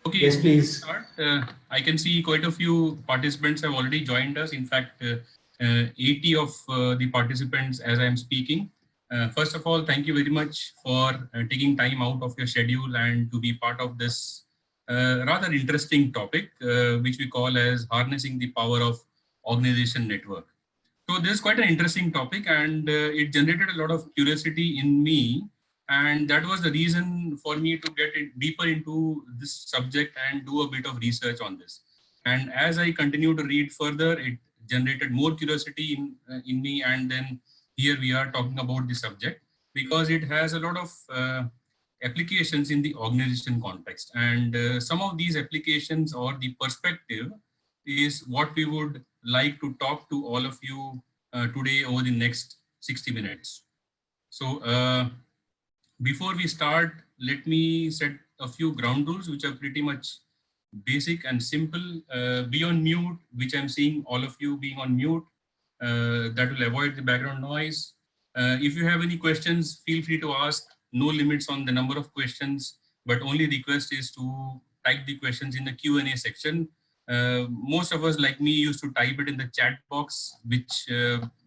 Okay, Yes, so we will please. start. I can see quite a few participants have already joined us. In fact, 80 of the participants as I am speaking. First of all, thank you very much for taking time out of your schedule and to be part of this rather interesting topic, which we call as harnessing the power of organization network. So this is quite an interesting topic, and it generated a lot of curiosity in me, and that was the reason for me to get deeper into this subject and do a bit of research on this. And as I continue to read further, it generated more curiosity in me, and then here we are talking about the subject because it has a lot of applications in the organization context, and some of these applications or the perspective is what we would like to talk to all of you today over the next 60 minutes. So before we start, let me set a few ground rules which are pretty much basic and simple. Be on mute, which I'm seeing all of you being on mute. That will avoid the background noise. If you have any questions, feel free to ask. No limits on the number of questions, but only request is to type the questions in the Q&A section. Most of us, like me, used to type it in the chat box, which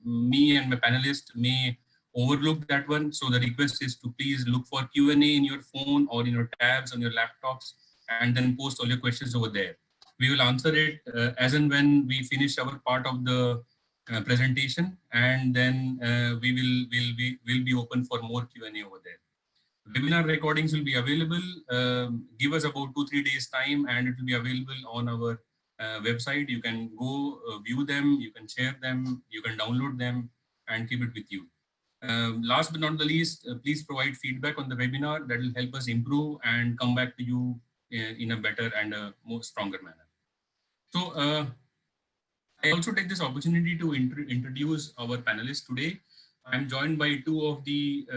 me and my panelist may overlook that one. So the request is to please look for Q&A in your phone or in your tabs on your laptops, and then post all your questions over there. We will answer it as and when we finish our part of the presentation, and then will be open for more Q&A over there. Webinar recordings will be available. Give us about 2-3 days time, and it will be available on our website. You can go view them, you can share them, you can download them, and keep it with you. Last but not the least, please provide feedback on the webinar. That will help us improve and come back to you in a better and a more stronger manner. So I also take this opportunity to introduce our panelists today. I'm joined by two of the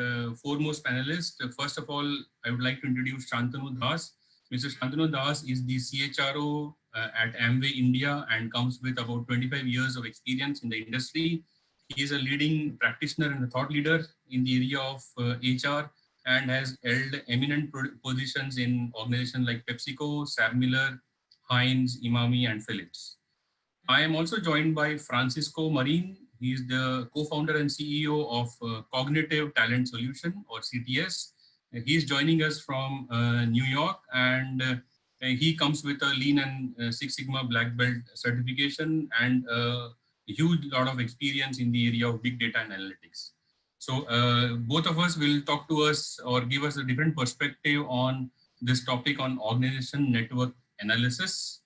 foremost panelists. First of all, I would like to introduce Shantanu Das. Mr. Shantanu Das is the CHRO at Amway India and comes with about 25 years of experience in the industry. He is a leading practitioner and a thought leader in the area of HR and has held eminent positions in organizations like PepsiCo, Sam Miller, Heinz, Imami, and Philips. I am also joined by Francisco Marin. He is the co-founder and CEO of Cognitive Talent Solution, or CTS. He is joining us from New York, and he comes with a Lean and Six Sigma Black Belt certification and a huge lot of experience in the area of big data and analytics. So both of us will talk to us or give us a different perspective on this topic on organization network analysis,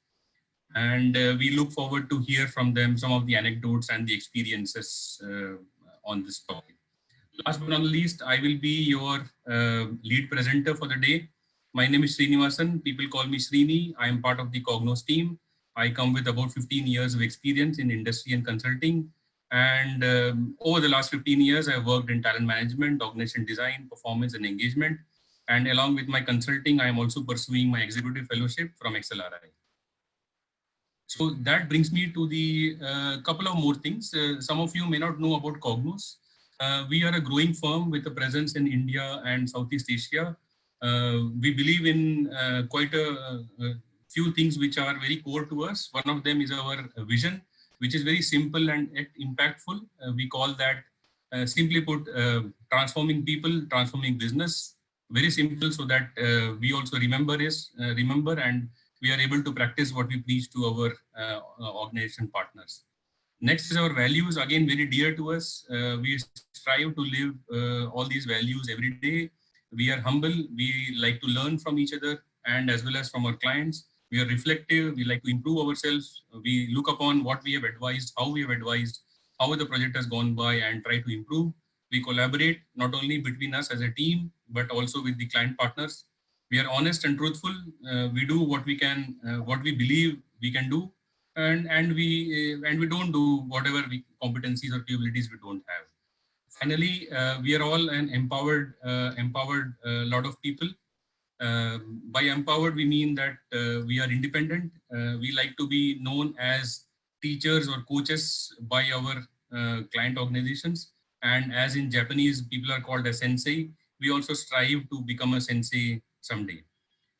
and we look forward to hear from them some of the anecdotes and the experiences on this topic. Last but not least, I will be your lead presenter for the day. My name is Srinivasan. People call me Srini. I am part of the Kognoz team. I come with about 15 years of experience in industry and consulting. And over the last 15 years, I've worked in talent management, organization design, performance, and engagement. And along with my consulting, I am also pursuing my executive fellowship from XLRI. So that brings me to the couple of more things. Some of you may not know about Kognoz. We are a growing firm with a presence in India and Southeast Asia. We believe in quite a few things which are very core to us. One of them is our vision, which is very simple and yet impactful. We call that, simply put, transforming people, transforming business. Very simple, so that we also remember and we are able to practice what we preach to our organization partners. Next is our values, again very dear to us. We strive to live all these values every day. We are humble, we like to learn from each other and as well as from our clients. We are reflective, we like to improve ourselves. We look upon what we have advised, how we have advised, how the project has gone by and try to improve. We collaborate not only between us as a team, but also with the client partners. We are honest and truthful. We do what we can, what we believe we can do, and we don't do whatever competencies or capabilities we don't have. Finally, we are all an empowered lot of people. By empowered, we mean that we are independent. We like to be known as teachers or coaches by our client organizations. And as in Japanese, people are called as sensei. We also strive to become a sensei someday.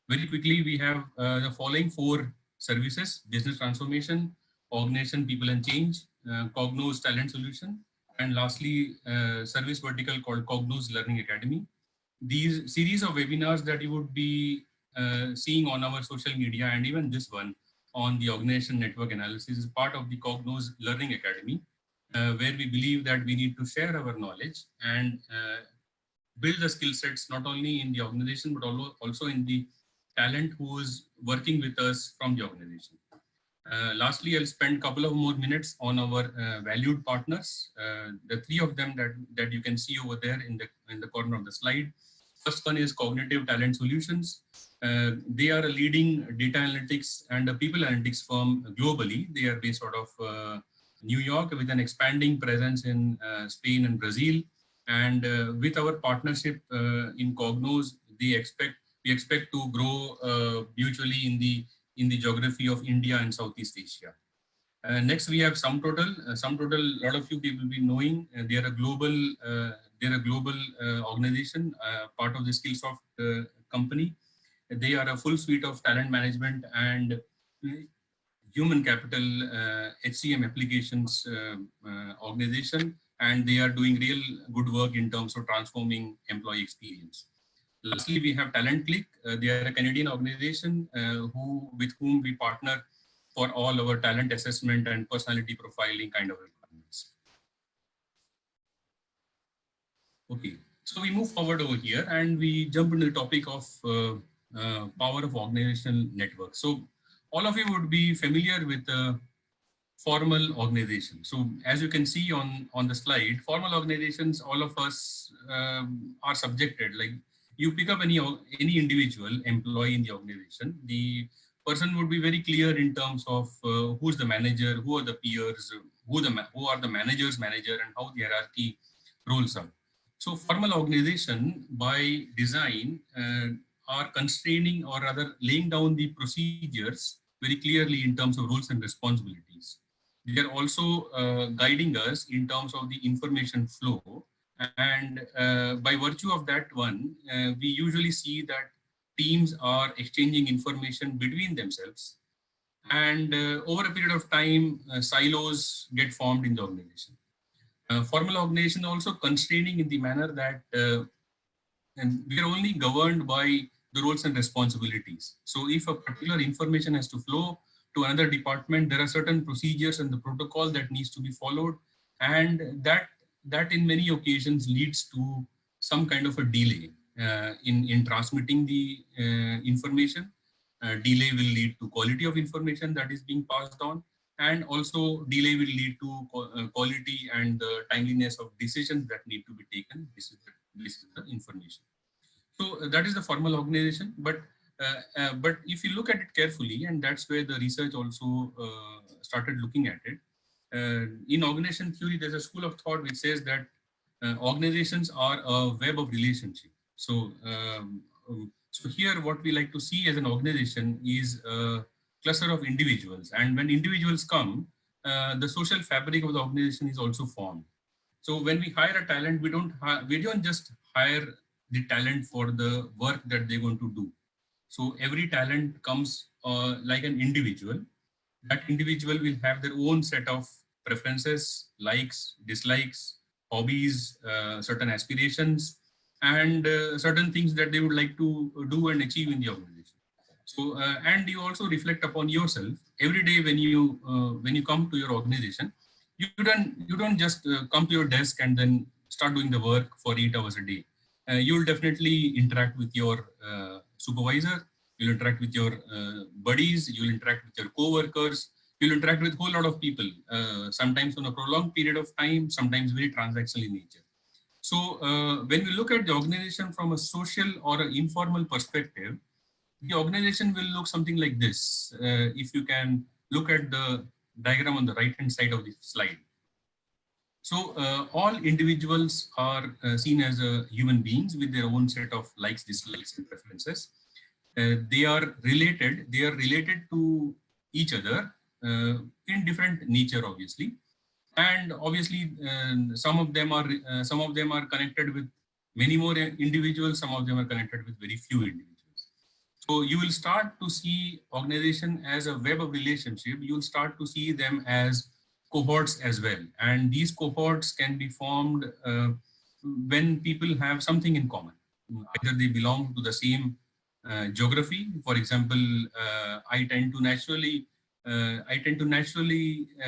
Very quickly, we have the following four services: business transformation, organization, people and change, Kognoz talent solution, and lastly, service vertical called Kognoz Learning Academy. These series of webinars that you would be seeing on our social media, and even this one on the organization network analysis, is part of the Kognoz Learning Academy, where we believe that we need to share our knowledge and build the skill sets not only in the organization but also in the talent who is working with us from the organization. Lastly, I'll spend a couple of more minutes on our valued partners. The three of them that you can see over there in the corner of the slide. First one is Cognitive Talent Solutions. They are a leading data analytics and a people analytics firm globally. They are based out of New York with an expanding presence in Spain and Brazil. And with our partnership in Kognoz, we expect to grow mutually in the geography of India and Southeast Asia. Next, we have Sum Total. Sum Total, a lot of you people will be knowing. They're a global organization, part of the Skillsoft company. They are a full suite of talent management and human capital HCM applications organization, and they are doing real good work in terms of transforming employee experience. Lastly, we have Talent Click. They are a Canadian organization with whom we partner for all our talent assessment and personality profiling kind of requirements. Okay, so we move forward over here and we jump into the topic of power of organizational network. So all of you would be familiar with formal organization. So as you can see on the slide, formal organizations, all of us are subjected. Like you pick up any individual employee in the organization, the person would be very clear in terms of who's the manager, who are the peers, who are the manager's manager, and how the hierarchy rolls up. So formal organization by design are constraining or rather laying down the procedures very clearly in terms of roles and responsibilities. They are also guiding us in terms of the information flow. And by virtue of that one, we usually see that teams are exchanging information between themselves. And over a period of time, silos get formed in the organization. Formal organization also constraining in the manner that and we are only governed by the roles and responsibilities. So if a particular information has to flow to another department, there are certain procedures and the protocol that needs to be followed, and that in many occasions leads to some kind of a delay in transmitting the information. Delay will lead to quality of information that is being passed on, and also delay will lead to quality and the timeliness of decisions that need to be taken. This is the information. So that is the formal organization, but if you look at it carefully, and that's where the research also started looking at it. In organization theory, there's a school of thought which says that organizations are a web of relationship. So here, what we like to see as an organization is a cluster of individuals, and when individuals come, the social fabric of the organization is also formed. So when we hire a talent, we don't just hire the talent for the work that they're going to do. So every talent comes like an individual. That individual will have their own set of preferences, likes, dislikes, hobbies, certain aspirations, and certain things that they would like to do and achieve in the organization. So, and you also reflect upon yourself every day when you come to your organization. You don't just come to your desk and then start doing the work for 8 hours a day. You'll definitely interact with your supervisor. You'll interact with your buddies. You'll interact with your co-workers. You'll interact with a whole lot of people. Sometimes on a prolonged period of time. Sometimes very transactional in nature. So when we look at the organization from a social or an informal perspective, the organization will look something like this. If you can look at the diagram on the right hand side of the slide. So all individuals are seen as human beings with their own set of likes, dislikes, and preferences. They are related. They are related to each other in different nature, obviously, and obviously some of them are connected with many more individuals. Some of them are connected with very few individuals. So you will start to see organization as a web of relationship. You will start to see them as cohorts as well. And these cohorts can be formed when people have something in common. Either they belong to the same geography. For example, I tend to naturally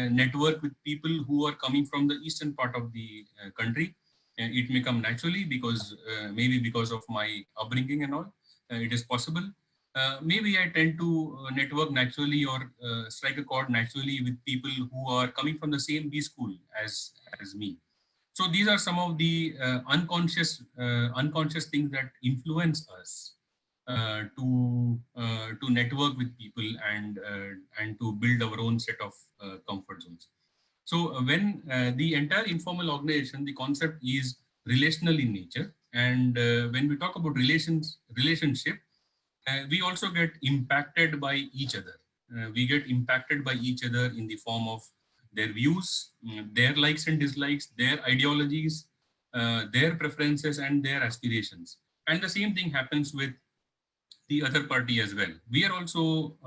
network with people who are coming from the eastern part of the country. It may come naturally because maybe because of my upbringing and all. It is possible. Maybe I tend to network naturally or strike a chord naturally with people who are coming from the same B school as me. So these are some of the unconscious things that influence us to network with people and to build our own set of comfort zones. So when the entire informal organization, the concept is relational in nature, and when we talk about relationship, we also get impacted by each other. We get impacted by each other in the form of their views, their likes and dislikes, their ideologies, their preferences, and their aspirations. And the same thing happens with the other party as well. We are also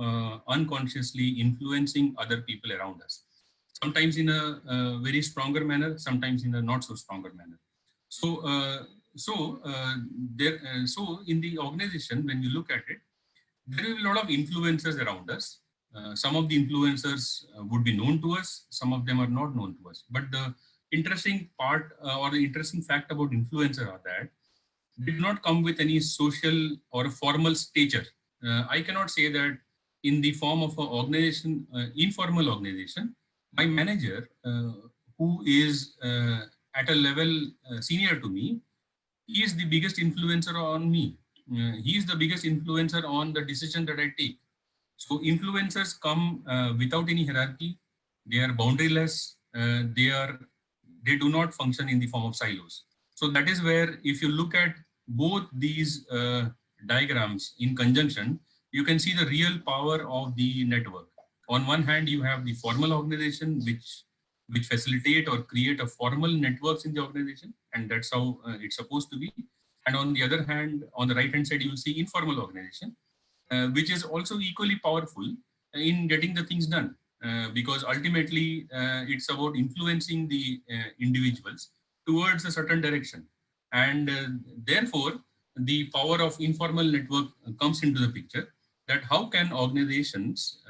unconsciously influencing other people around us, sometimes in a very stronger manner, sometimes in a not so stronger manner. So, so in the organization, when you look at it, there will be a lot of influencers around us. Some of the influencers would be known to us, some of them are not known to us. But the interesting part or the interesting fact about influencer are that they do not come with any social or a formal stature. I cannot say that in the form of an organization, informal organization, my manager, who is at a level senior to me, he is the biggest influencer on me. He is the biggest influencer on the decision that I take. So influencers come without any hierarchy. They are boundaryless. They do not function in the form of silos. So that is where, if you look at both these diagrams in conjunction, you can see the real power of the network. On one hand, you have the formal organization, which facilitate or create a formal networks in the organization, and that's how it's supposed to be. And on the other hand, on the right hand side, you will see informal organization, which is also equally powerful in getting the things done, because ultimately it's about influencing the individuals towards a certain direction. And therefore, the power of informal network comes into the picture, that how can organizations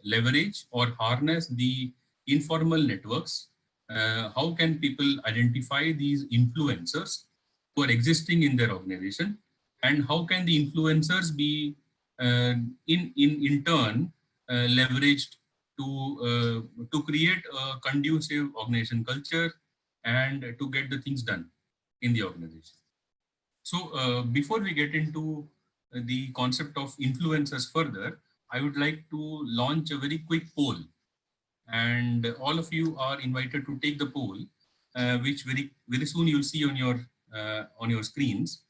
leverage or harness the informal networks? How can people identify these influencers who are existing in their organization? And how can the influencers be in turn leveraged to create a conducive organization culture and to get the things done in the organization. So before we get into the concept of influencers further, I would like to launch a very quick poll, and all of you are invited to take the poll, which very soon you'll see on your screens.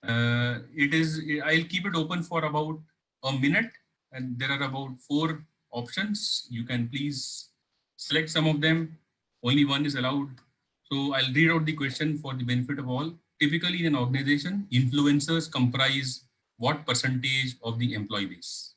It is I'll keep it open for about a minute, and there are about 4 options. You can please select some of them. Only one is allowed. So I'll read out the question for the benefit of all. Typically, in an organization, influencers comprise what percentage of the employee base?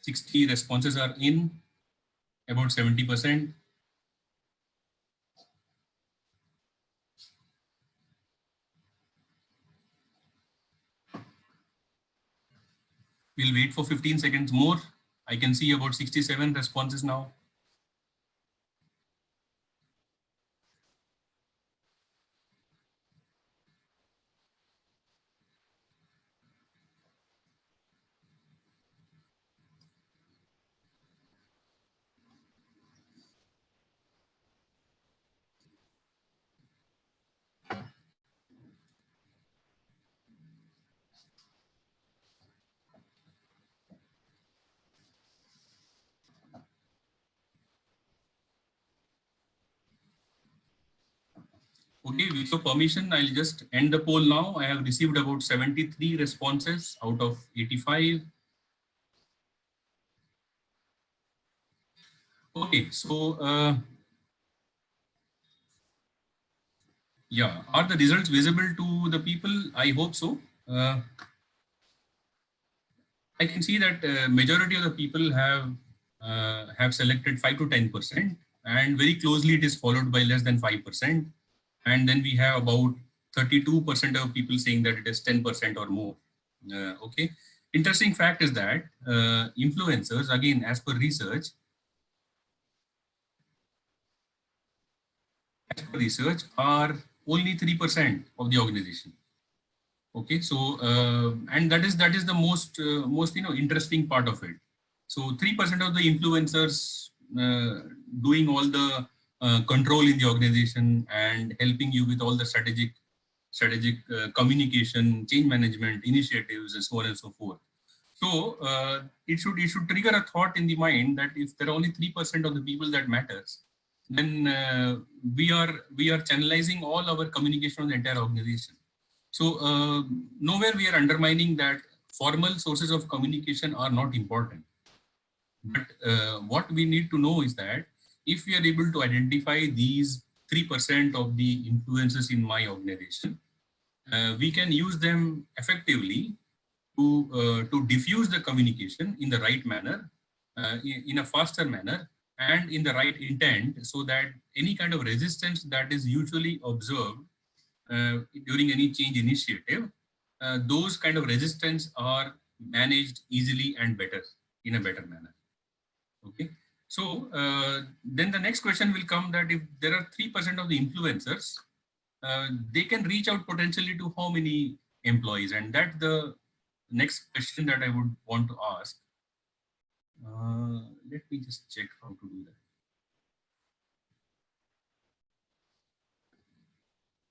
60 responses are in, about 70%. We'll wait for 15 seconds more. I can see about 67 responses now. Okay, with your permission, I'll just end the poll now. I have received about 73 responses out of 85. Okay, so yeah, are the results visible to the people? I hope so. I can see that majority of the people have selected 5 to 10%, and very closely it is followed by less than 5%, and then we have about 32% of people saying that it is 10% or more. Okay, interesting fact is that influencers, again as per research, are only 3% of the organization. Okay, so and that is the most interesting part of it. So 3% of the influencers doing all the control in the organization and helping you with all the strategic communication, change management initiatives, and so on and so forth. So it should trigger a thought in the mind that if there are only 3% of the people that matters, then we are channelizing all our communication on the entire organization. So nowhere we are undermining that formal sources of communication are not important. But what we need to know is that if we are able to identify these 3% of the influences in my organization, we can use them effectively to diffuse the communication in the right manner, in a faster manner, and in the right intent, so that any kind of resistance that is usually observed during any change initiative, those kind of resistance are managed easily and better, in a better manner. Okay. So then the next question will come that if there are 3% of the influencers, they can reach out potentially to how many employees? And that's the next question that I would want to ask. Let me just check how to do that.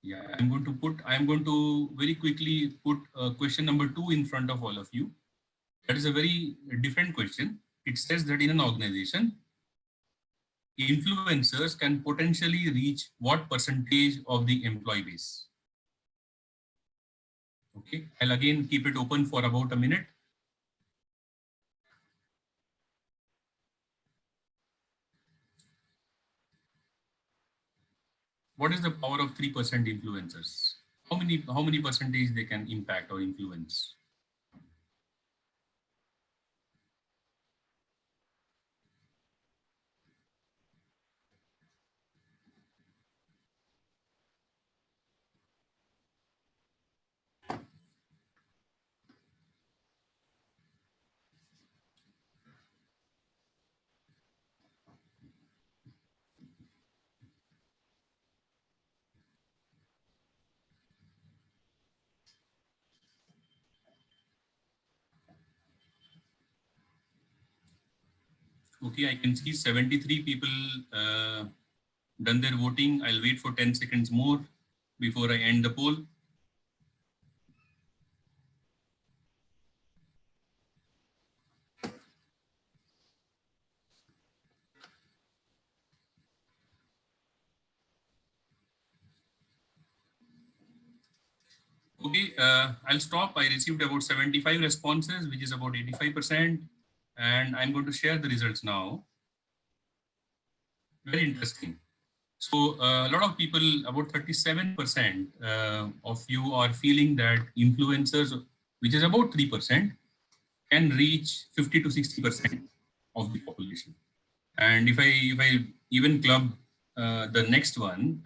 Yeah, I'm going to very quickly put question number 2 in front of all of you. That is a very different question. It says that in an organization, influencers can potentially reach what percentage of the employee base? Okay, I'll again keep it open for about a minute. What is the power of 3% influencers? How many percentage they can impact or influence? Okay, I can see 73 people done their voting. I'll wait for 10 seconds more before I end the poll. Okay, I'll stop. I received about 75 responses, which is about 85%. And I'm going to share the results now. Very interesting. So a lot of people, about 37% of you are feeling that influencers, which is about 3%, can reach 50 to 60% of the population. And if I even club the next one,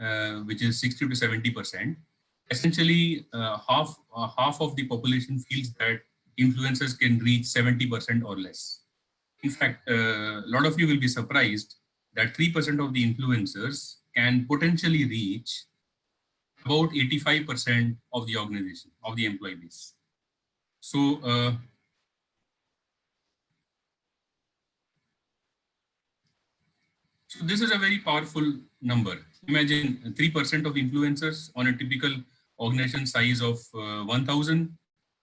which is 60 to 70%, essentially half of the population feels that influencers can reach 70% or less. In fact, a lot of you will be surprised that 3% of the influencers can potentially reach about 85% of the organization, of the employee base. So so this is a very powerful number. Imagine 3% of influencers on a typical organization size of 1,000,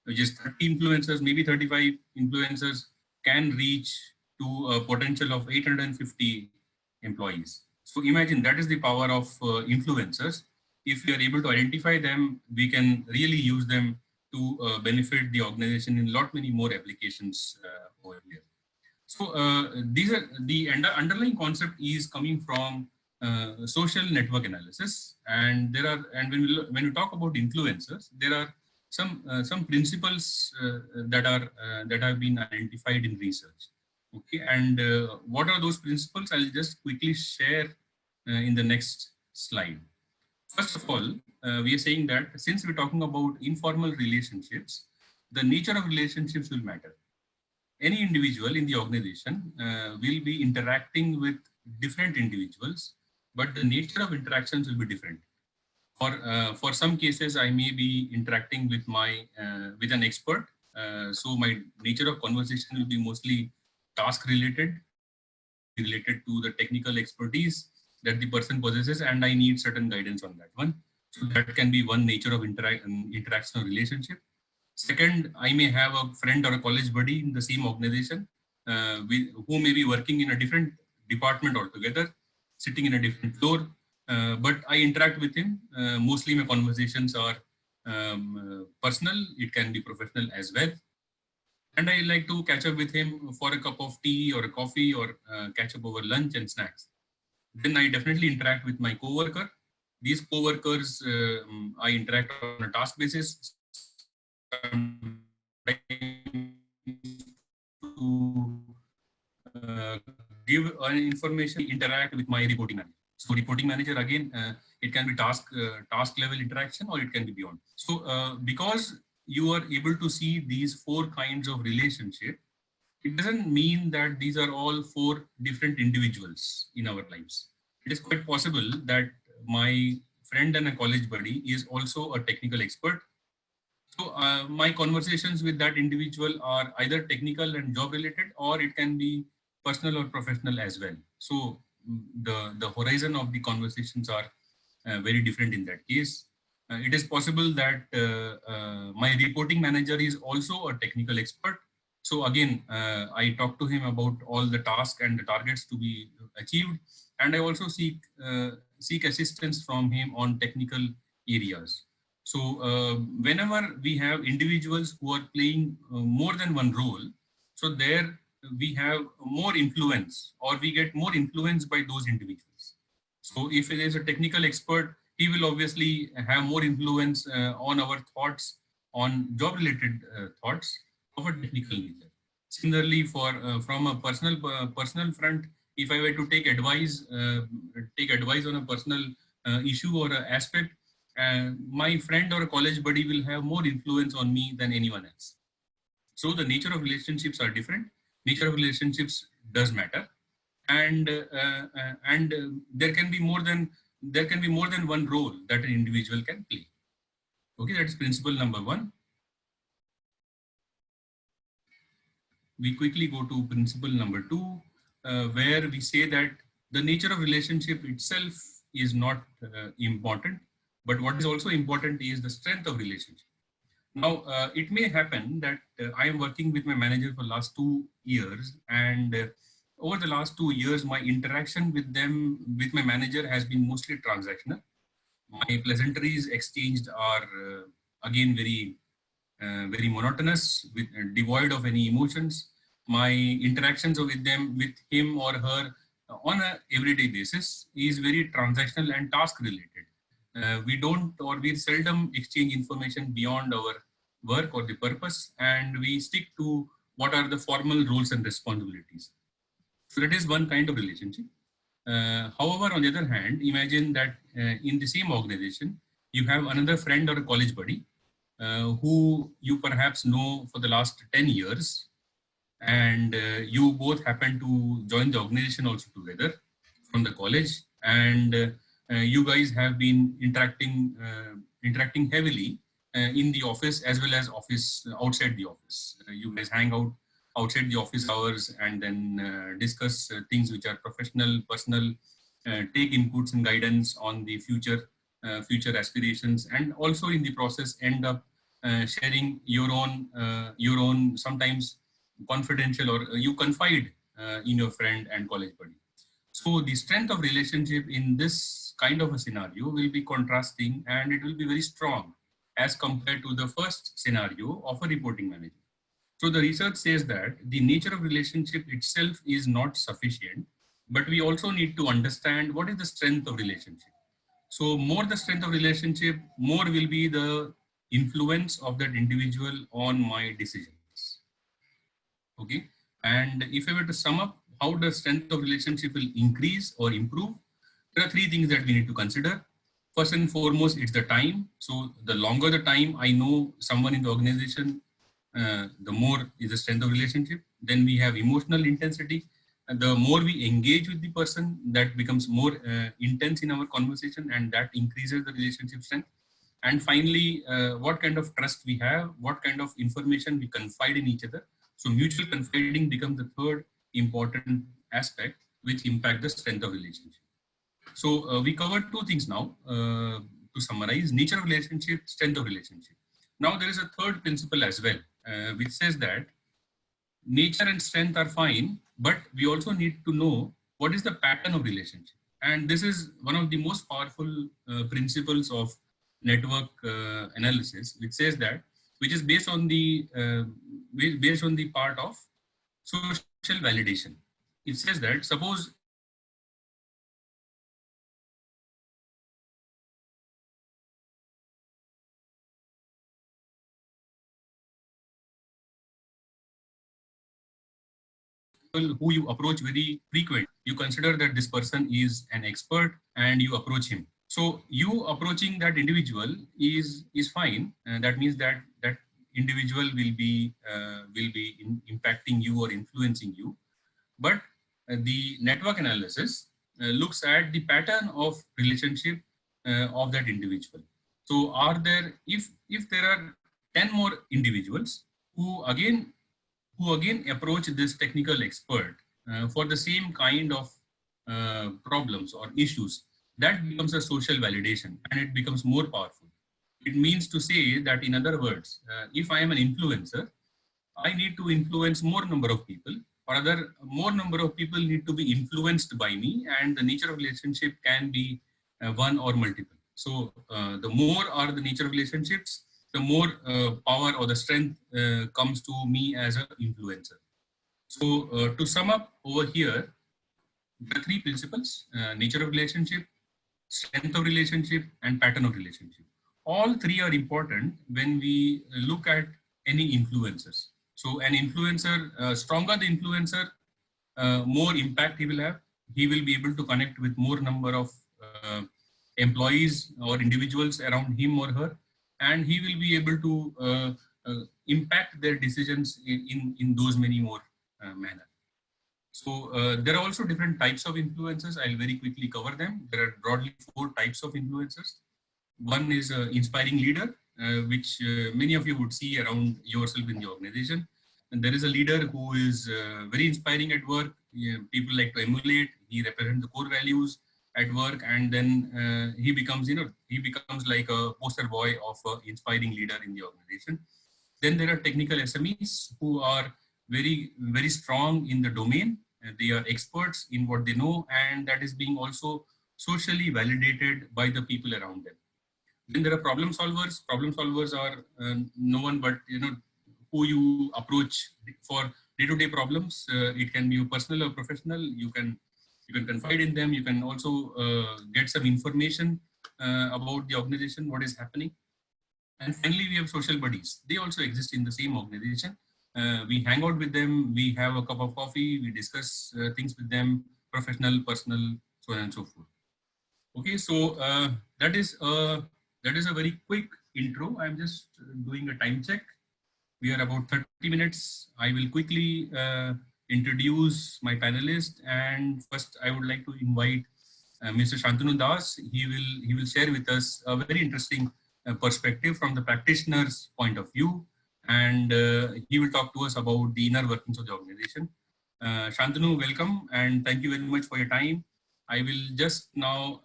which is 30 influencers, maybe 35 influencers, can reach to a potential of 850 employees. So imagine that is the power of influencers. if we are able to identify them, we can really use them to benefit the organization in a lot many more applications over here. So these are the underlying concept is coming from social network analysis, and there are, and when we talk about influencers, there are some principles that have been identified in research. Okay, and what are those principles? I'll just quickly share in the next slide. First of all, we are saying that since we're talking about informal relationships, the nature of relationships will matter. Any individual in the organization will be interacting with different individuals, but the nature of interactions will be different. For some cases, I may be interacting with with an expert, so my nature of conversation will be mostly task related, mostly related to the technical expertise that the person possesses, and I need certain guidance on that one. So that can be one nature of interaction or relationship. Second, I may have a friend or a college buddy in the same organization who may be working in a different department altogether, sitting in a different floor, but I interact with him. Mostly my conversations are personal, it can be professional as well. And I like to catch up with him for a cup of tea or a coffee or catch up over lunch and snacks. Then I definitely interact with my coworker. These coworkers, I interact on a task basis, sometimes to give information, interact with my reporting manager. So reporting manager, again, it can be task level interaction, or it can be beyond. So because you are able to see these four kinds of relationship, it doesn't mean that these are all four different individuals in our lives. It is quite possible that my friend and a college buddy is also a technical expert. So my conversations with that individual are either technical and job related, or it can be personal or professional as well. So the horizon of the conversations are very different in that case. It is possible that my reporting manager is also a technical expert. So again, I talk to him about all the tasks and the targets to be achieved, and I also seek assistance from him on technical areas. So whenever we have individuals who are playing more than one role, so there we have more influence, or we get more influence by those individuals. So if it is a technical expert, he will obviously have more influence on our thoughts, on job related thoughts of a technical nature. Similarly, from a personal front, if I were to take advice on a personal issue or aspect, my friend or a college buddy will have more influence on me than anyone else. So the nature of relationships are different. Nature of relationships does matter, and there can be more than one role that an individual can play. Okay, that is principle number one. We quickly go to principle number two, where we say that the nature of relationship itself is not important, but what is also important is the strength of relationship. Now, it may happen that I am working with my manager for last 2 years, and over the last 2 years, my interaction with my manager has been mostly transactional. My pleasantries exchanged are again very monotonous, devoid of any emotions. My interactions with him or her on a everyday basis is very transactional and task related. We don't, or we seldom exchange information beyond our work or the purpose, and we stick to what are the formal roles and responsibilities. So that is one kind of relationship. However, on the other hand, imagine that in the same organization, you have another friend or a college buddy who you perhaps know for the last 10 years, and you both happen to join the organization also together from the college, and you guys have been interacting heavily in the office as well as office outside the office. You guys hang out outside the office hours and then discuss things which are professional, personal, take inputs and guidance on the future aspirations, and also in the process end up sharing your own sometimes confidential, or you confide in your friend and college buddy. So the strength of relationship in this kind of a scenario will be contrasting and it will be very strong as compared to the first scenario of a reporting manager. So the research says that the nature of relationship itself is not sufficient, but we also need to understand what is the strength of relationship. So more the strength of relationship, more will be the influence of that individual on my decisions. Okay. And if I were to sum up how the strength of relationship will increase or improve, there are three things that we need to consider. First and foremost, it's the time. So the longer the time I know someone in the organization, the more is the strength of relationship. Then we have emotional intensity. And the more we engage with the person, that becomes more intense in our conversation, and that increases the relationship strength. And finally, what kind of trust we have, what kind of information we confide in each other. So mutual confiding becomes the third important aspect which impact the strength of relationship. So we covered two things now. To summarize, nature of relationship, strength of relationship. Now there is a third principle as well, which says that nature and strength are fine, but we also need to know what is the pattern of relationship. And this is one of the most powerful principles of network analysis, which says that, which is based on the part of social validation. It says that suppose who you approach very frequent, you consider that this person is an expert and you approach him. So you approaching that individual is fine. That means that that individual will be impacting you or influencing you. But the network analysis looks at the pattern of relationship of that individual. So are there, if there are 10 more individuals who again approach this technical expert for the same kind of problems or issues, that becomes a social validation and it becomes more powerful. It means to say that, in other words, if I am an influencer, I need to influence more number of people, or other more number of people need to be influenced by me, and the nature of relationship can be one or multiple. So the more are the nature of relationships, the more power or the strength comes to me as an influencer. So to sum up over here, the three principles: nature of relationship, strength of relationship, and pattern of relationship. All three are important when we look at any influencers. So an influencer, stronger the influencer, more impact he will have. He will be able to connect with more number of employees or individuals around him or her, and he will be able to impact their decisions in those many more manner. So there are also different types of influencers. I'll very quickly cover them. There are broadly four types of influencers. One is inspiring leader, which many of you would see around yourself in the organization. And there is a leader who is very inspiring at work. People like to emulate. He represents the core values at work, and then he becomes, he becomes like a poster boy of an inspiring leader in the organization. Then there are technical SMEs who are very strong in the domain. They are experts in what they know, and that is being also socially validated by the people around them. Then there are problem solvers. Problem solvers are no one but who you approach for day-to-day problems. It can be personal or professional. You can confide in them. You can also get some information about the organization, what is happening. And finally, we have social buddies. They also exist in the same organization. We hang out with them. We have a cup of coffee. We discuss things with them, professional, personal, so on and so forth. Okay, so that is a very quick intro. I'm just doing a time check. We are about 30 minutes. I will quickly introduce my panelists, and first I would like to invite Mr. Shantanu Das. He will share with us a very interesting perspective from the practitioner's point of view, and he will talk to us about the inner workings of the organization. Shantanu, welcome, and thank you very much for your time. I will just now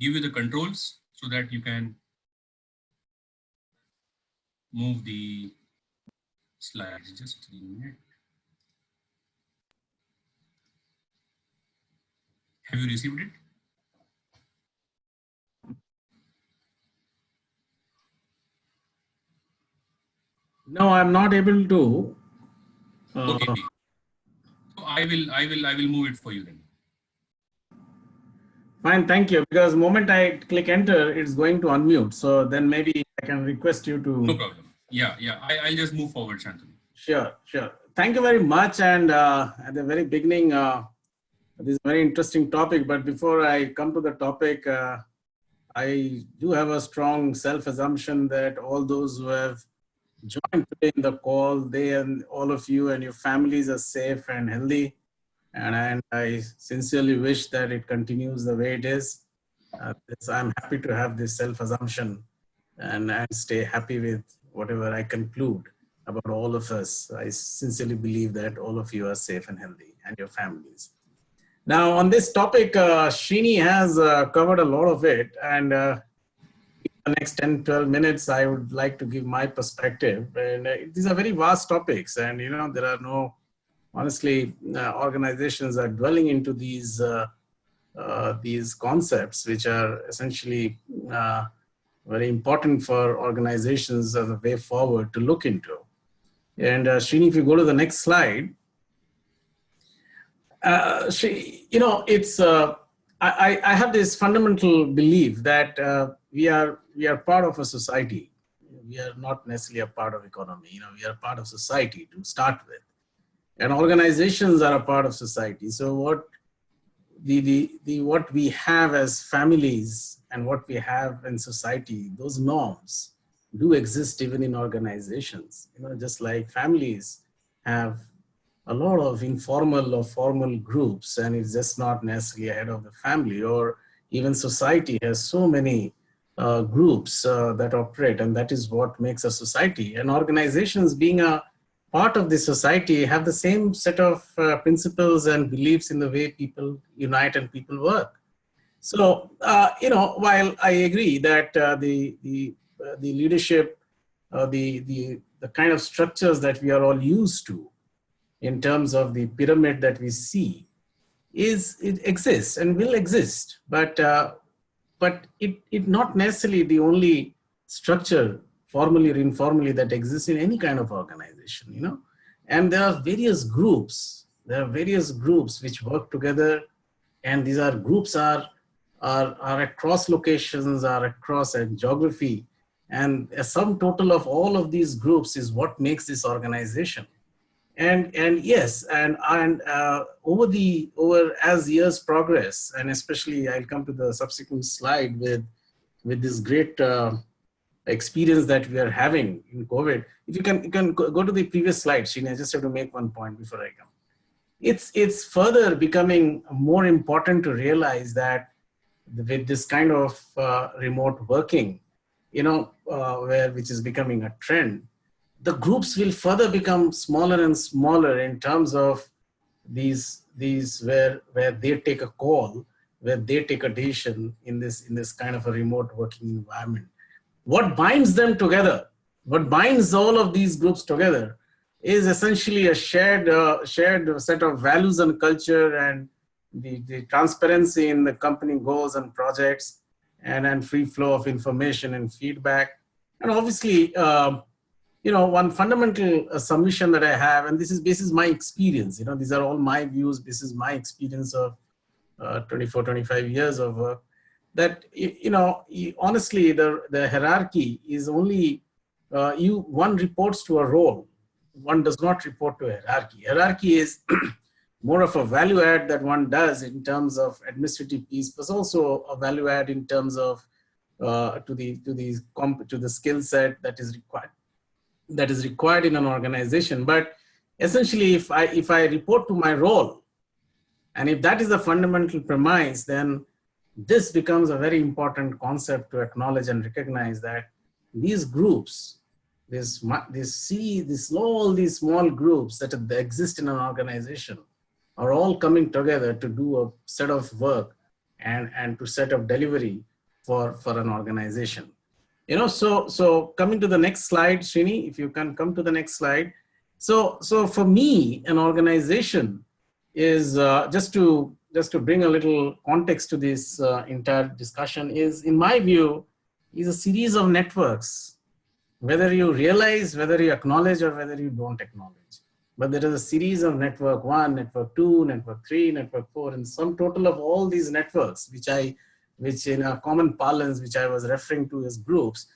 give you the controls so that you can move the slides. Just a minute. Have you received it? No, I'm not able to. Okay. Uh, So I will move it for you then. Fine, thank you. Because the moment I click enter, it's going to unmute. So then maybe I can request you No to. problem. Yeah, yeah. I'll just move forward, Shantanu. Sure, sure. Thank you very much. And at the very beginning, this is a very interesting topic. But before I come to the topic, I do have a strong self-assumption that all those who have joined today in the call, they and all of you and your families are safe and healthy. And I sincerely wish that it continues the way it is. I'm happy to have this self-assumption and stay happy with whatever I conclude about all of us. I sincerely believe that all of you are safe and healthy and your families. Now, on this topic, Srini has covered a lot of it. And in the next 10, 12 minutes, I would like to give my perspective. And these are very vast topics. And, you know, there are no, honestly, organizations are dwelling into these concepts, which are essentially very important for organizations as a way forward to look into. And Srini, if you go to the next slide, it's I have this fundamental belief that we are part of a society. We are not necessarily a part of economy. You know, we are part of society to start with, and organizations are a part of society. So what we have as families and what we have in society, those norms do exist even in organizations. You know, just like families have a lot of informal or formal groups, and it's just not necessarily ahead of the family, or even society has so many groups that operate, and that is what makes a society. And organizations, being a part of the society, have the same set of principles and beliefs in the way people unite and people work. So, while I agree that the leadership, the kind of structures that we are all used to in terms of the pyramid that we see, it exists and will exist, but it not necessarily the only structure, formally or informally, that exists in any kind of organization. You know, and there are various groups. There are various groups which work together, and these are groups are across locations, are across a geography, and a sum total of all of these groups is what makes this organization. And yes, and over as years progress, and especially I'll come to the subsequent slide with this great experience that we are having in COVID. If you can go to the previous slide, Sheena. I just have to make one point before I come. It's further becoming more important to realize that with this kind of remote working, which is becoming a trend, the groups will further become smaller and smaller in terms of these where they take a call, where they take a decision in this kind of a remote working environment. What binds them together, what binds all of these groups together, is essentially a shared set of values and culture, and the transparency in the company goals and projects, and free flow of information and feedback. And obviously, one fundamental submission that I have, and this is my experience, these are all my views, this is my experience of 24, 25 years of work, that, honestly, the hierarchy is only, one reports to a role, one does not report to a hierarchy. Hierarchy is more of a value add that one does in terms of administrative piece, but also a value add in terms of to the skill set that is required in an organization. But essentially, if I report to my role, and if that is the fundamental premise, then this becomes a very important concept to acknowledge and recognize, that these groups, all these small groups that exist in an organization, are all coming together to do a set of work and to set up delivery for an organization. So coming to the next slide, Srini, if you can come to the next slide. So for me, an organization is, just to bring a little context to this entire discussion, is, in my view, is a series of networks whether you realize, whether you acknowledge, or whether you don't acknowledge. But there is a series of network 1, network 2, network 3, network 4, and sum total of all these networks, which in a common parlance, which I was referring to as groups,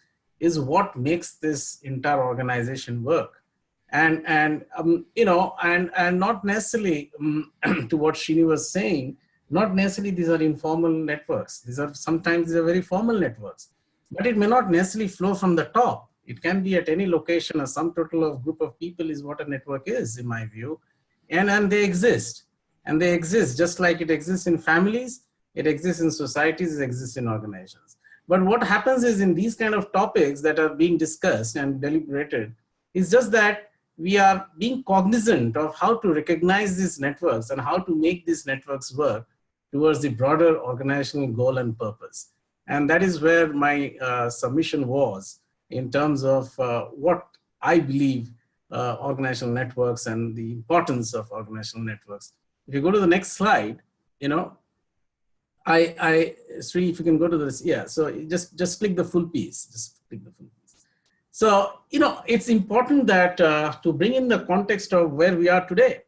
is what makes this entire organization work. And not necessarily to what Srini was saying, not necessarily these are informal networks. These are very formal networks, but it may not necessarily flow from the top. It can be at any location. A sum total of group of people is what a network is, in my view, and they exist, just like it exists in families, it exists in societies, it exists in organizations. But what happens is, in these kind of topics that are being discussed and deliberated, is just that we are being cognizant of how to recognize these networks and how to make these networks work towards the broader organizational goal and purpose. And that is where my submission was, in terms of what I believe organizational networks and the importance of organizational networks. If you go to the next slide, Sri, if you can go to this, yeah. So just click the full piece. Just click the full piece. So it's important that to bring in the context of where we are today.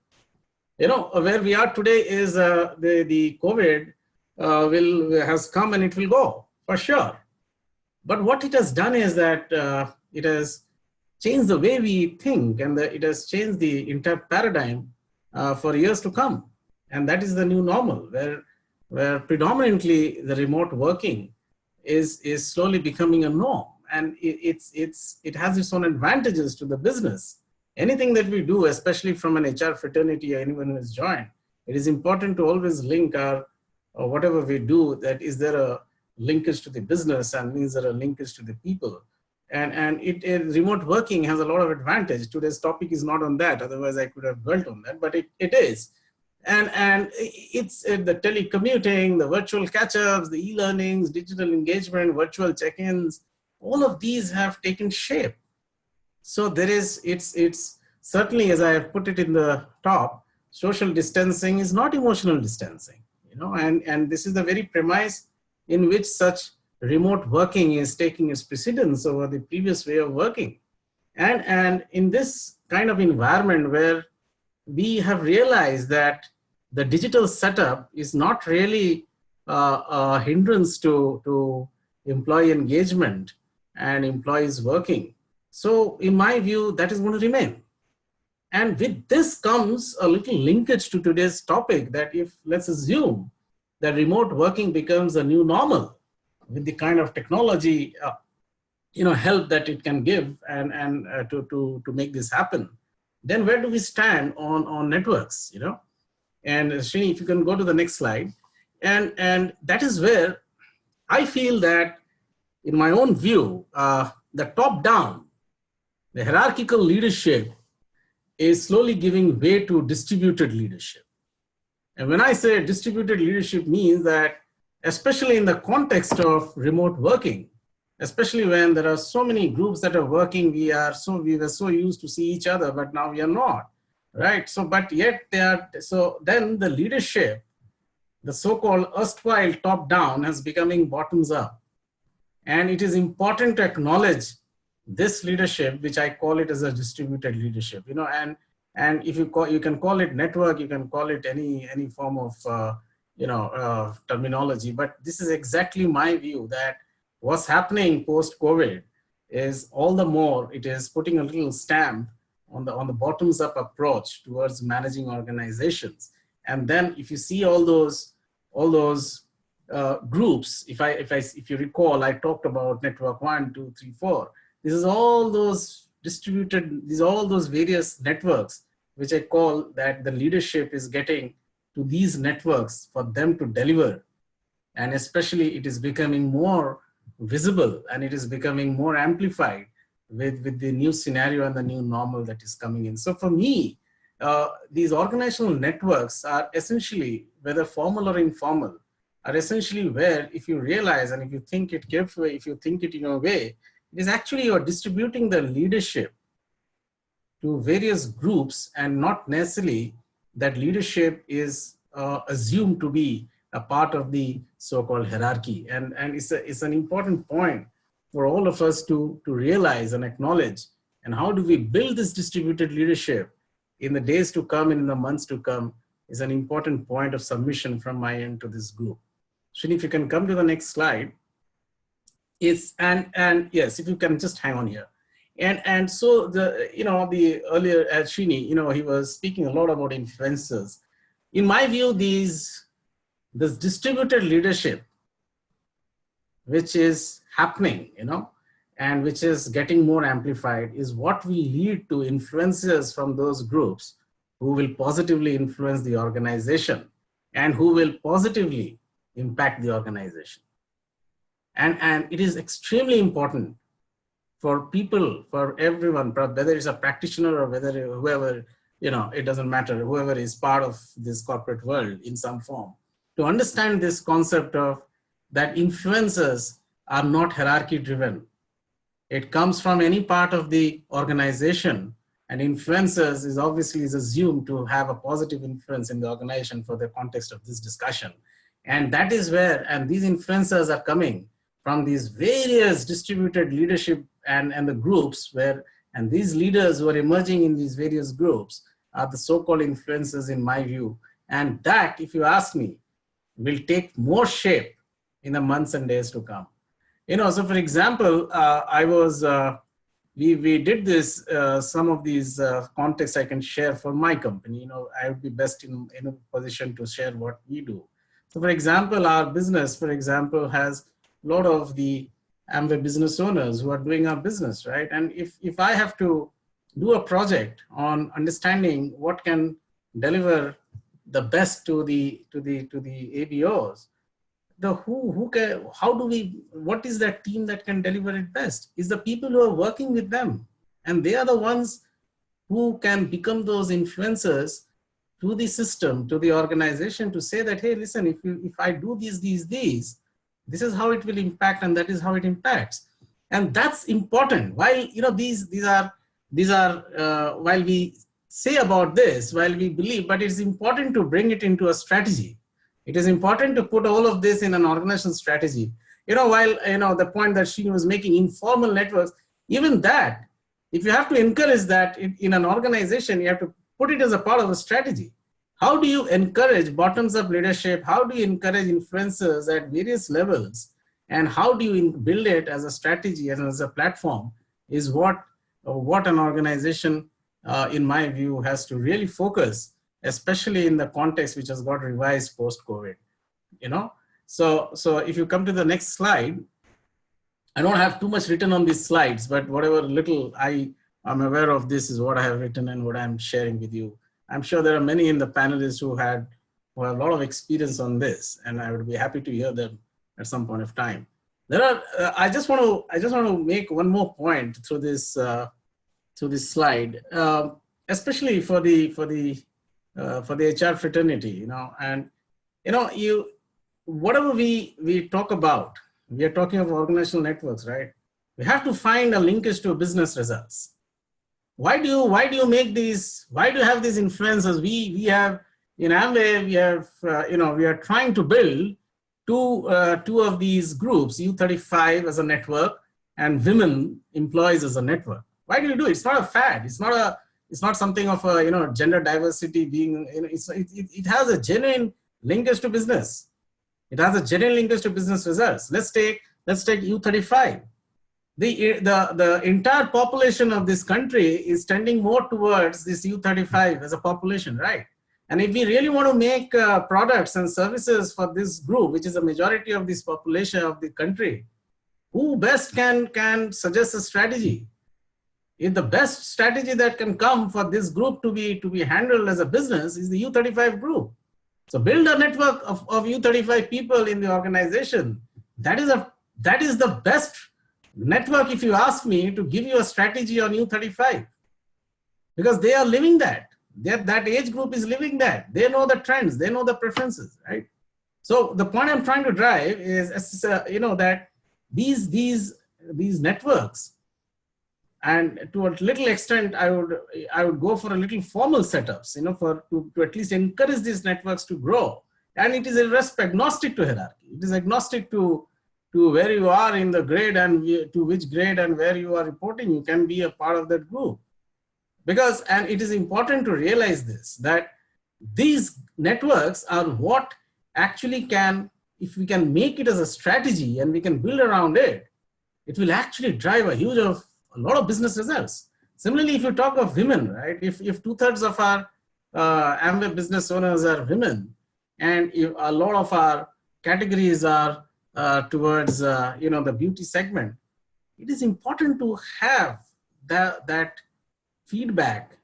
Where we are today is the COVID has come and it will go for sure. But what it has done is that it has changed the way we think, and it has changed the entire paradigm for years to come. And that is the new normal, where predominantly the remote working is slowly becoming a norm. And it has its own advantages to the business. Anything that we do, especially from an HR fraternity or anyone who has joined, it is important to always link our whatever we do, that is there a linkage to the business, and means there a linkage to the people. And remote working has a lot of advantage. Today's topic is not on that, otherwise I could have dwelt on that, but it is. And it's the telecommuting, the virtual catch-ups, the e-learnings, digital engagement, virtual check-ins, all of these have taken shape. So it's certainly, as I have put it in the top, social distancing is not emotional distancing, and this is the very premise in which such remote working is taking its precedence over the previous way of working. And in this kind of environment where we have realized that the digital setup is not really a hindrance to employee engagement and employees working. So in my view, that is going to remain. And with this comes a little linkage to today's topic, that if, let's assume that remote working becomes a new normal with the kind of technology help that it can give and to make this happen, then where do we stand on networks? And Srini, if you can go to the next slide. And that is where I feel that, in my own view, the top down, the hierarchical leadership is slowly giving way to distributed leadership. And when I say distributed leadership, means that, especially in the context of remote working, especially when there are so many groups that are working, we were so used to see each other, but now we are not, right? So, but yet then the leadership, the so-called erstwhile top-down, has becoming bottoms up. And it is important to acknowledge this leadership, which I call it as a distributed leadership, and if you can call it network, you can call it any form of terminology, but this is exactly my view, that what's happening post-COVID is all the more, it is putting a little stamp on the bottoms up approach towards managing organizations. And then if you see all those groups, if you recall, I talked about network 1, 2, 3, 4. This is all those distributed, all those various networks, which I call that the leadership is getting to these networks for them to deliver. And especially it is becoming more visible, and it is becoming more amplified with the new scenario and the new normal that is coming in. So for me, these organizational networks are essentially, whether formal or informal, are essentially where, if you realize and if you think it carefully, if you think it in a way, it is actually you're distributing the leadership to various groups, and not necessarily that leadership is assumed to be a part of the so-called hierarchy. And it's an important point for all of us to realize and acknowledge. And how do we build this distributed leadership in the days to come and in the months to come is an important point of submission from my end to this group. Srini, if you can come to the next slide. And yes, if you can just hang on here. And so the earlier Srini, he was speaking a lot about influencers. In my view, this distributed leadership, which is happening, and which is getting more amplified, is what will lead to influencers from those groups who will positively influence the organization and who will positively impact the organization. And it is extremely important for people, for everyone, whether it's a practitioner or whether whoever, it doesn't matter, whoever is part of this corporate world in some form, to understand this concept of that influencers are not hierarchy driven. It comes from any part of the organization, and influencers is obviously assumed to have a positive influence in the organization for the context of this discussion. And that is where, and these influencers are coming from these various distributed leadership and the groups where, and these leaders who are emerging in these various groups are the so-called influencers in my view. And that, if you ask me, will take more shape in the months and days to come. So for example, we did this, some of these contexts I can share for my company. I would be best in a position to share what we do. So for example, our business, for example, has a lot of the Amway business owners who are doing our business, right? And if I have to do a project on understanding what can deliver the best to the ABOs, what is that team that can deliver it best? Is the people who are working with them. And they are the ones who can become those influencers to the system, to the organization, to say that, hey, listen, if I do these, this is how it will impact, and that is how it impacts. And that's important. While, these are while we say about this, while we believe, but it's important to bring it into a strategy. It is important to put all of this in an organizational strategy. While, the point that she was making, informal networks, even that, if you have to encourage that in an organization, you have to put it as a part of a strategy. How do you encourage bottoms-up leadership? How do you encourage influencers at various levels? And how do you build it as a strategy and as a platform is what an organization, in my view, has to really focus, especially in the context which has got revised post-COVID. So if you come to the next slide, I don't have too much written on these slides, but whatever little I'm aware of, this is what I have written and what I'm sharing with you. I'm sure there are many in the panelists who have a lot of experience on this, and I would be happy to hear them at some point of time. I just want to make one more point through this slide, especially for the HR fraternity, whatever we talk about, we are talking of organizational networks, right? We have to find a linkage to business results. Why do you make these? Why do you have these influencers? We have in Amway, we are trying to build two of these groups, U35 as a network and women employees as a network. Why do you do it? It's not a fad. It's not something of a gender diversity being. It has a genuine linkage to business. It has a genuine linkage to business results. Let's take U35. The entire population of this country is tending more towards this U35 as a population, right? And if we really want to make products and services for this group, which is a majority of this population of the country, who best can suggest a strategy? If the best strategy that can come for this group to be handled as a business is the U35 group. So build a network of U35 people in the organization. That is the best network, if you ask me, to give you a strategy on U35, because they are living that. That age group is living that. They know the trends, they know the preferences, right? So the point I'm trying to drive is, that these networks, and to a little extent, I would go for a little formal setups, to at least encourage these networks to grow. And it is agnostic to hierarchy. It is agnostic to to where you are in the grade and to which grade and where you are reporting, you can be a part of that group. Because, and it is important to realize this, that these networks are what actually can, if we can make it as a strategy and we can build around it, it will actually drive a lot of business results. Similarly, if you talk of women, right? If 2/3 of our Amway business owners are women, and if a lot of our categories are towards the beauty segment, it is important to have that feedback,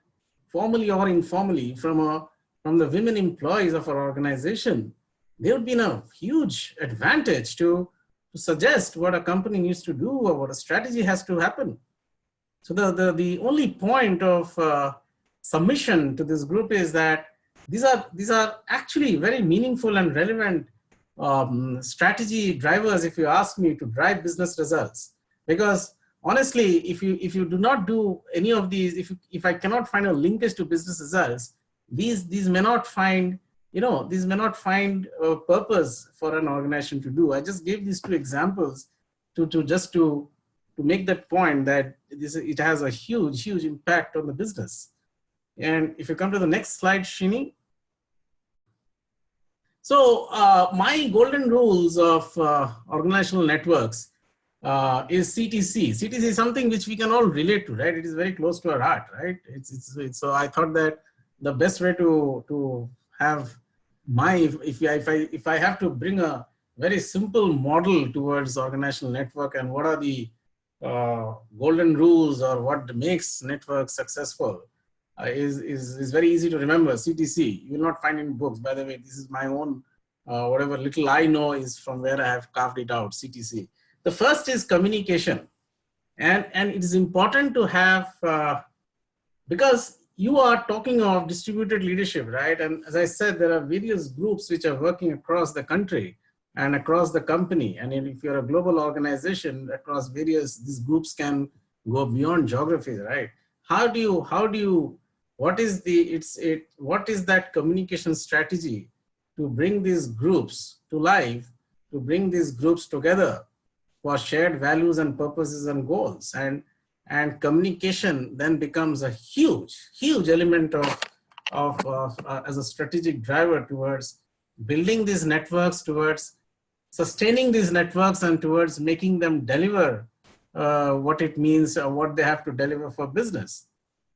formally or informally, from the women employees of our organization. There would be a huge advantage to suggest what a company needs to do or what a strategy has to happen. So the only point of submission to this group is that these are actually very meaningful and relevant strategy drivers, if you ask me, to drive business results. Because honestly, if you do not do any of these, if I cannot find a linkage to business results, these may not find a purpose for an organization to do. I just gave these two examples to make that point that it has a huge impact on the business. And if you come to the next slide, Shini. So my golden rules of organizational networks is CTC. CTC is something which we can all relate to, right? It is very close to our heart, right? So I thought that the best way to have if I have to bring a very simple model towards organizational network and what are the golden rules or what makes networks successful, is very easy to remember. CTC, you will not find in books. By the way, this is my own, whatever little I know is from where I have carved it out, CTC. The first is communication. And it is important to have, because you are talking of distributed leadership, right? And as I said, there are various groups which are working across the country and across the company. And if you're a global organization, across these groups can go beyond geography, right? What is that communication strategy to bring these groups to life, to bring these groups together for shared values and purposes and goals? And communication then becomes a huge element as a strategic driver towards building these networks, towards sustaining these networks, and towards making them deliver what it means, what they have to deliver for business.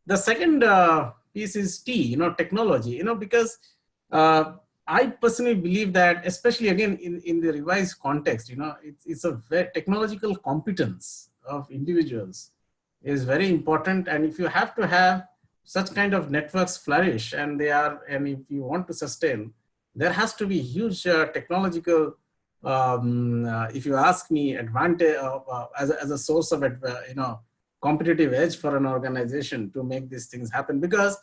The second piece is T, technology, because I personally believe that, especially again in the revised context, it's a very technological competence of individuals is very important. And if you have to have such kind of networks flourish, and if you want to sustain, there has to be huge technological, if you ask me, advantage as a source of competitive edge for an organization to make these things happen. Because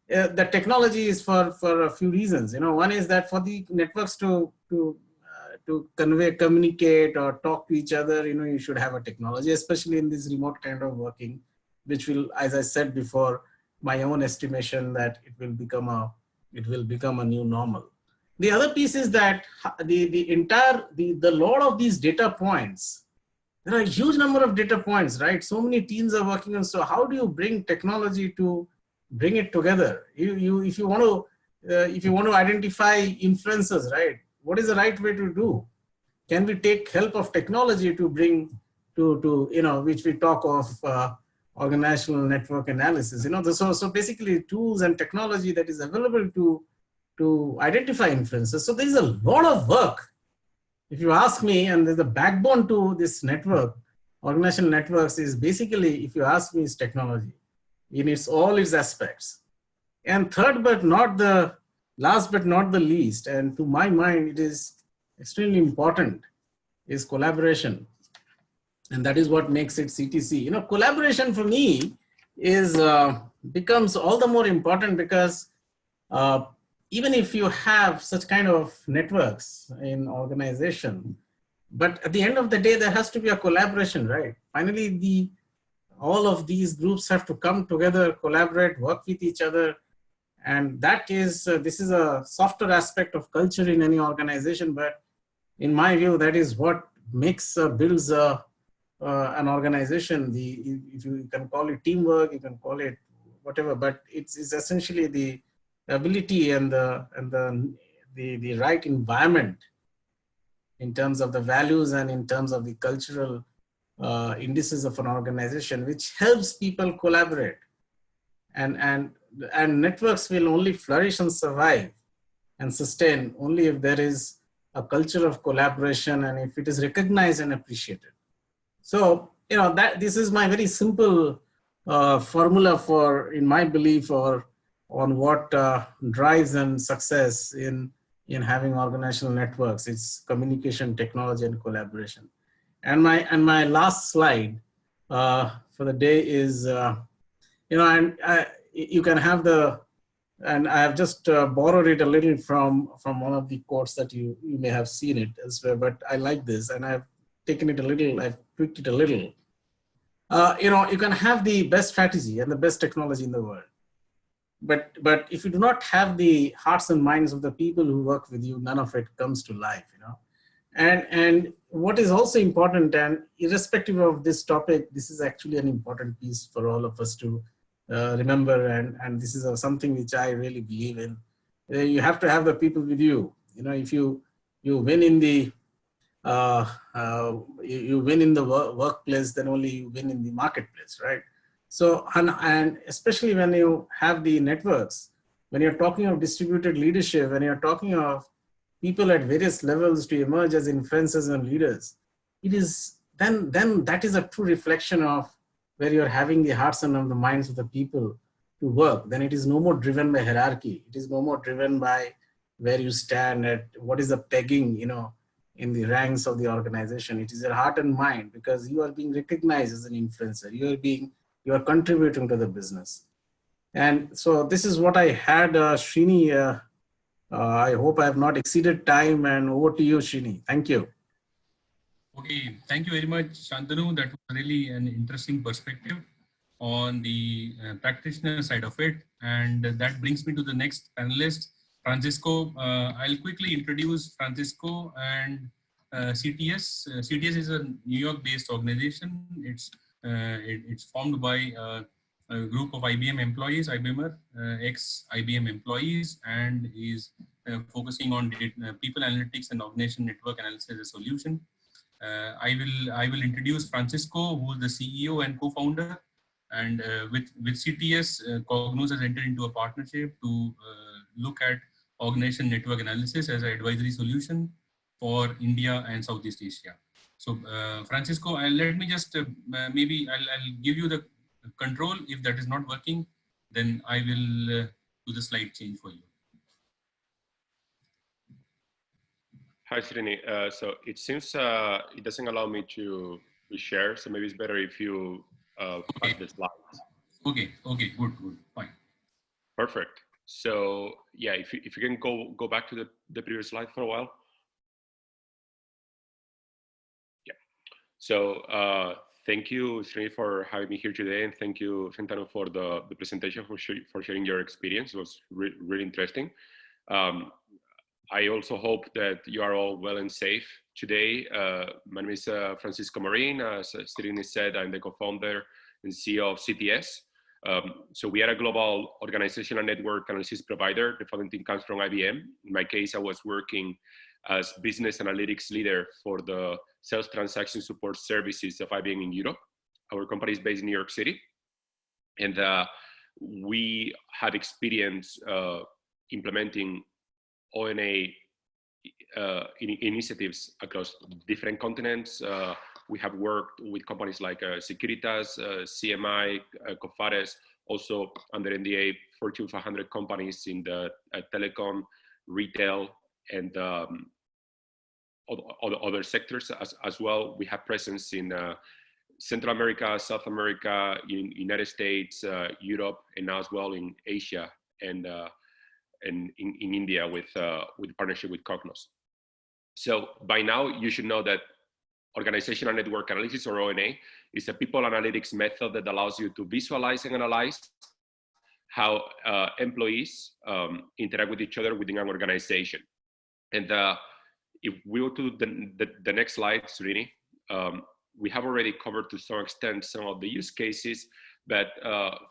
the technology is for a few reasons. One is that for the networks to communicate or talk to each other, you should have a technology, especially in this remote kind of working, which will, as I said before, my own estimation that it will become a new normal. The other piece is that the lot of these data points, there are a huge number of data points, right? So many teams are working on. So how do you bring technology to bring it together? If you want to identify influencers, right? What is the right way to do? Can we take help of technology to bring which we talk of organizational network analysis? So basically tools and technology that is available to identify influencers. So there is a lot of work, if you ask me, and there's a backbone to this network. Organizational networks is basically, if you ask me, is technology in all its aspects. And third, but not the last, but not the least, and to my mind, it is extremely important, is collaboration. And that is what makes it CTC. Collaboration for me becomes all the more important because even if you have such kind of networks in organization, but at the end of the day, there has to be a collaboration, right? Finally, all of these groups have to come together, collaborate, work with each other. And this is a softer aspect of culture in any organization, but in my view, that is what makes, builds an organization. If you can call it teamwork, you can call it whatever, but it's essentially the ability and the right environment in terms of the values and in terms of the cultural indices of an organization, which helps people collaborate. And networks will only flourish and survive and sustain only if there is a culture of collaboration and if it is recognized and appreciated. So, that this is my very simple formula for, in my belief, or on what drives and success in having organizational networks. It's communication, technology, and collaboration. And my last slide for the day is, you can have and I have just borrowed it a little from one of the quotes that you may have seen it elsewhere, but I like this, and I've taken it a little, I've tweaked it a little. You can have the best strategy and the best technology in the world, but if you do not have the hearts and minds of the people who work with you, none of it comes to life. And what is also important, and irrespective of this topic, this is actually an important piece for all of us to remember, and this is something which I really believe in. You have to have the people with you. If you win in the you win in the workplace, then only you win in the marketplace, right? So, and especially when you have the networks, when you're talking of distributed leadership, when you're talking of people at various levels to emerge as influencers and leaders, it is then that is a true reflection of where you're having the hearts and the minds of the people to work. Then it is no more driven by hierarchy. It is no more driven by where you stand at, what is the pegging, in the ranks of the organization. It is your heart and mind, because you are being recognized as an influencer. You are contributing to the business. And so this is what I had, Srini. I hope I have not exceeded time, and over to you, Srini. Thank you. Okay, thank you very much, Shantanu. That was really an interesting perspective on the practitioner side of it. And that brings me to the next panelist, Francisco. I'll quickly introduce Francisco and CTS. CTS is a New York-based organization. It's formed by a group of IBM employees, IBMer, ex-IBM employees, and is focusing on people analytics and organization network analysis as a solution. I will introduce Francisco, who is the CEO and co-founder, and with CTS, Kognoz has entered into a partnership to look at organization network analysis as an advisory solution for India and Southeast Asia. So Francisco, let me just maybe I'll give you the control. If that is not working, then I will do the slide change for you. Hi, Srini. So it seems it doesn't allow me to share. So maybe it's better if you pass the slides. Okay. Good. Fine. Perfect. So yeah, if you can go back to the previous slide for a while. Yeah. So thank you, Srini, for having me here today, and thank you, Shantanu, for the presentation, for sharing your experience. It was really interesting. I also hope that you are all well and safe today. My name is Francisco Marin. As Srini said, I'm the co-founder and CEO of CTS. So we are a global organizational network analysis provider. The founding team comes from IBM. In my case, I was working as business analytics leader for the sales transaction support services of IBM in Europe. Our company is based in New York City. And we have experience implementing ONA initiatives across different continents. We have worked with companies like Securitas, CMI, Cofares, also under NDA, Fortune 500 companies in the telecom, retail, and other sectors as well. We have presence in Central America, South America, in United States, Europe, and now as well in Asia and in India with partnership with Kognoz. So by now you should know that organizational network analysis, or ONA, is a people analytics method that allows you to visualize and analyze how employees interact with each other within an organization. And if we go to the next slide, Srini, we have already covered to some extent some of the use cases, but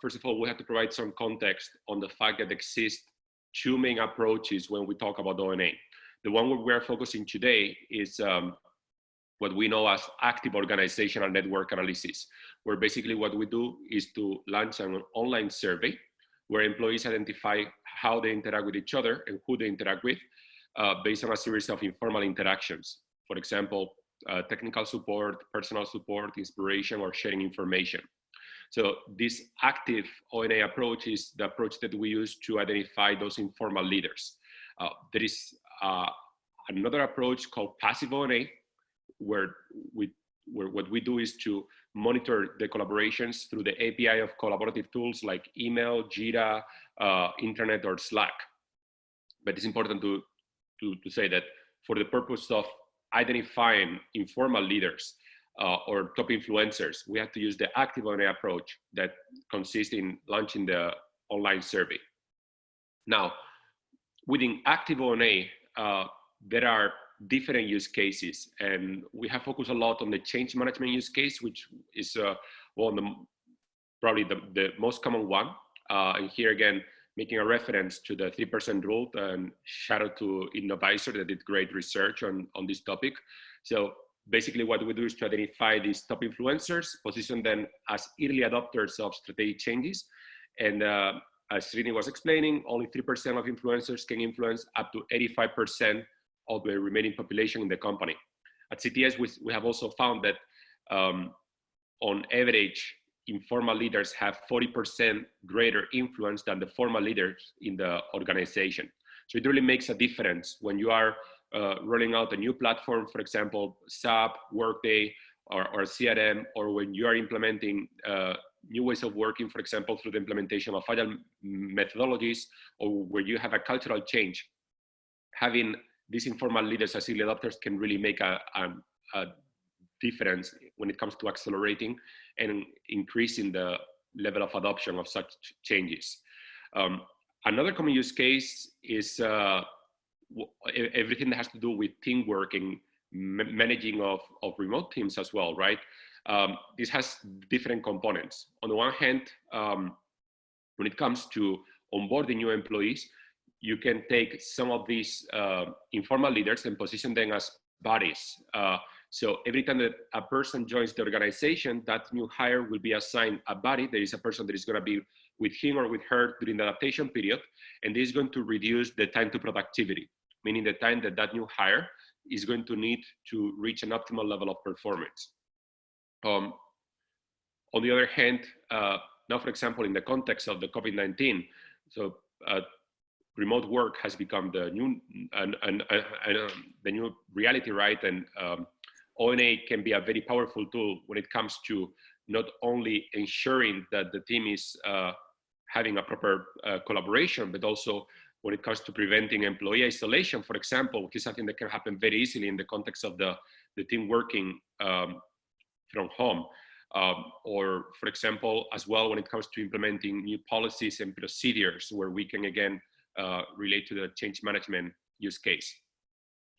first of all, we have to provide some context on the fact that exist two main approaches when we talk about ONA. The one where we're focusing today is what we know as active organizational network analysis, where basically what we do is to launch an online survey where employees identify how they interact with each other and who they interact with based on a series of informal interactions. For example, technical support, personal support, inspiration, or sharing information. So this active ONA approach is the approach that we use to identify those informal leaders. There is another approach called passive ONA, where what we do is to monitor the collaborations through the API of collaborative tools like email, Jira, Internet, or Slack. But it's important to say that for the purpose of identifying informal leaders or top influencers, we have to use the active ONA approach that consists in launching the online survey. Now, within active ONA, there are different use cases, and we have focused a lot on the change management use case, which is probably the most common one. And here again, making a reference to the 3% rule, and shout out to Innovisor that did great research on this topic. So basically what we do is to identify these top influencers, position them as early adopters of strategic changes. And as Srini was explaining, only 3% of influencers can influence up to 85% of the remaining population in the company. At CTS, we have also found that on average, informal leaders have 40% greater influence than the formal leaders in the organization. So it really makes a difference when you are rolling out a new platform, for example, SAP, Workday, or CRM, or when you are implementing new ways of working, for example, through the implementation of agile methodologies, or where you have a cultural change. Having these informal leaders as early adopters can really make a difference when it comes to accelerating and increasing the level of adoption of such changes. Another common use case is everything that has to do with teamwork and managing of remote teams as well, right? This has different components. On the one hand, when it comes to onboarding new employees, you can take some of these informal leaders and position them as buddies. So every time that a person joins the organization, that new hire will be assigned a buddy. There is a person that is going to be with him or with her during the adaptation period, and this is going to reduce the time to productivity, meaning the time that that new hire is going to need to reach an optimal level of performance. On the other hand, now, for example, in the context of the COVID-19, so remote work has become the new reality, right? And ONA can be a very powerful tool when it comes to not only ensuring that the team is having a proper collaboration, but also when it comes to preventing employee isolation, for example, which is something that can happen very easily in the context of the team working from home. Or, for example, as well, when it comes to implementing new policies and procedures where we can, again, relate to the change management use case.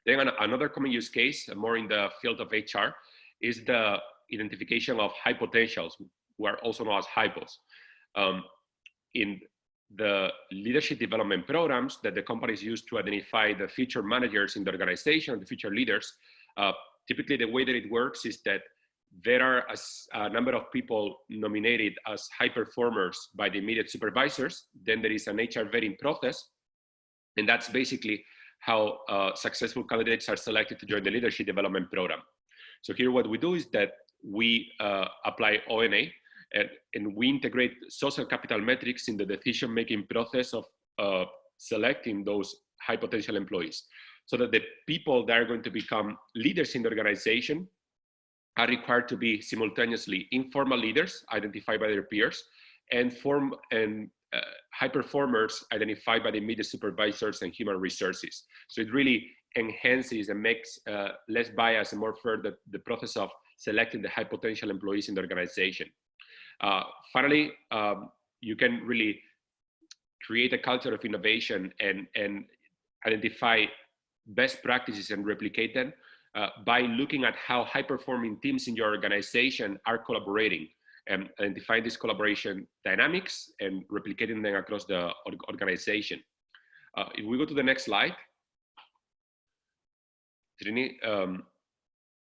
Then another common use case, more in the field of HR, is the identification of high potentials, who are also known as hypos. In the leadership development programs that the companies use to identify the future managers in the organization, the future leaders, typically the way that it works is that there are a number of people nominated as high performers by the immediate supervisors. Then there is an HR vetting process. And that's basically how successful candidates are selected to join the leadership development program. So here what we do is that we apply ONA and we integrate social capital metrics in the decision-making process of selecting those high potential employees, so that the people that are going to become leaders in the organization are required to be simultaneously informal leaders identified by their peers and high performers identified by the immediate supervisors and human resources. So it really enhances and makes less bias and more fair the process of selecting the high potential employees in the organization. Finally, you can really create a culture of innovation and identify best practices and replicate them by looking at how high-performing teams in your organization are collaborating and identifying these collaboration dynamics and replicating them across the organization. If we go to the next slide, Trini,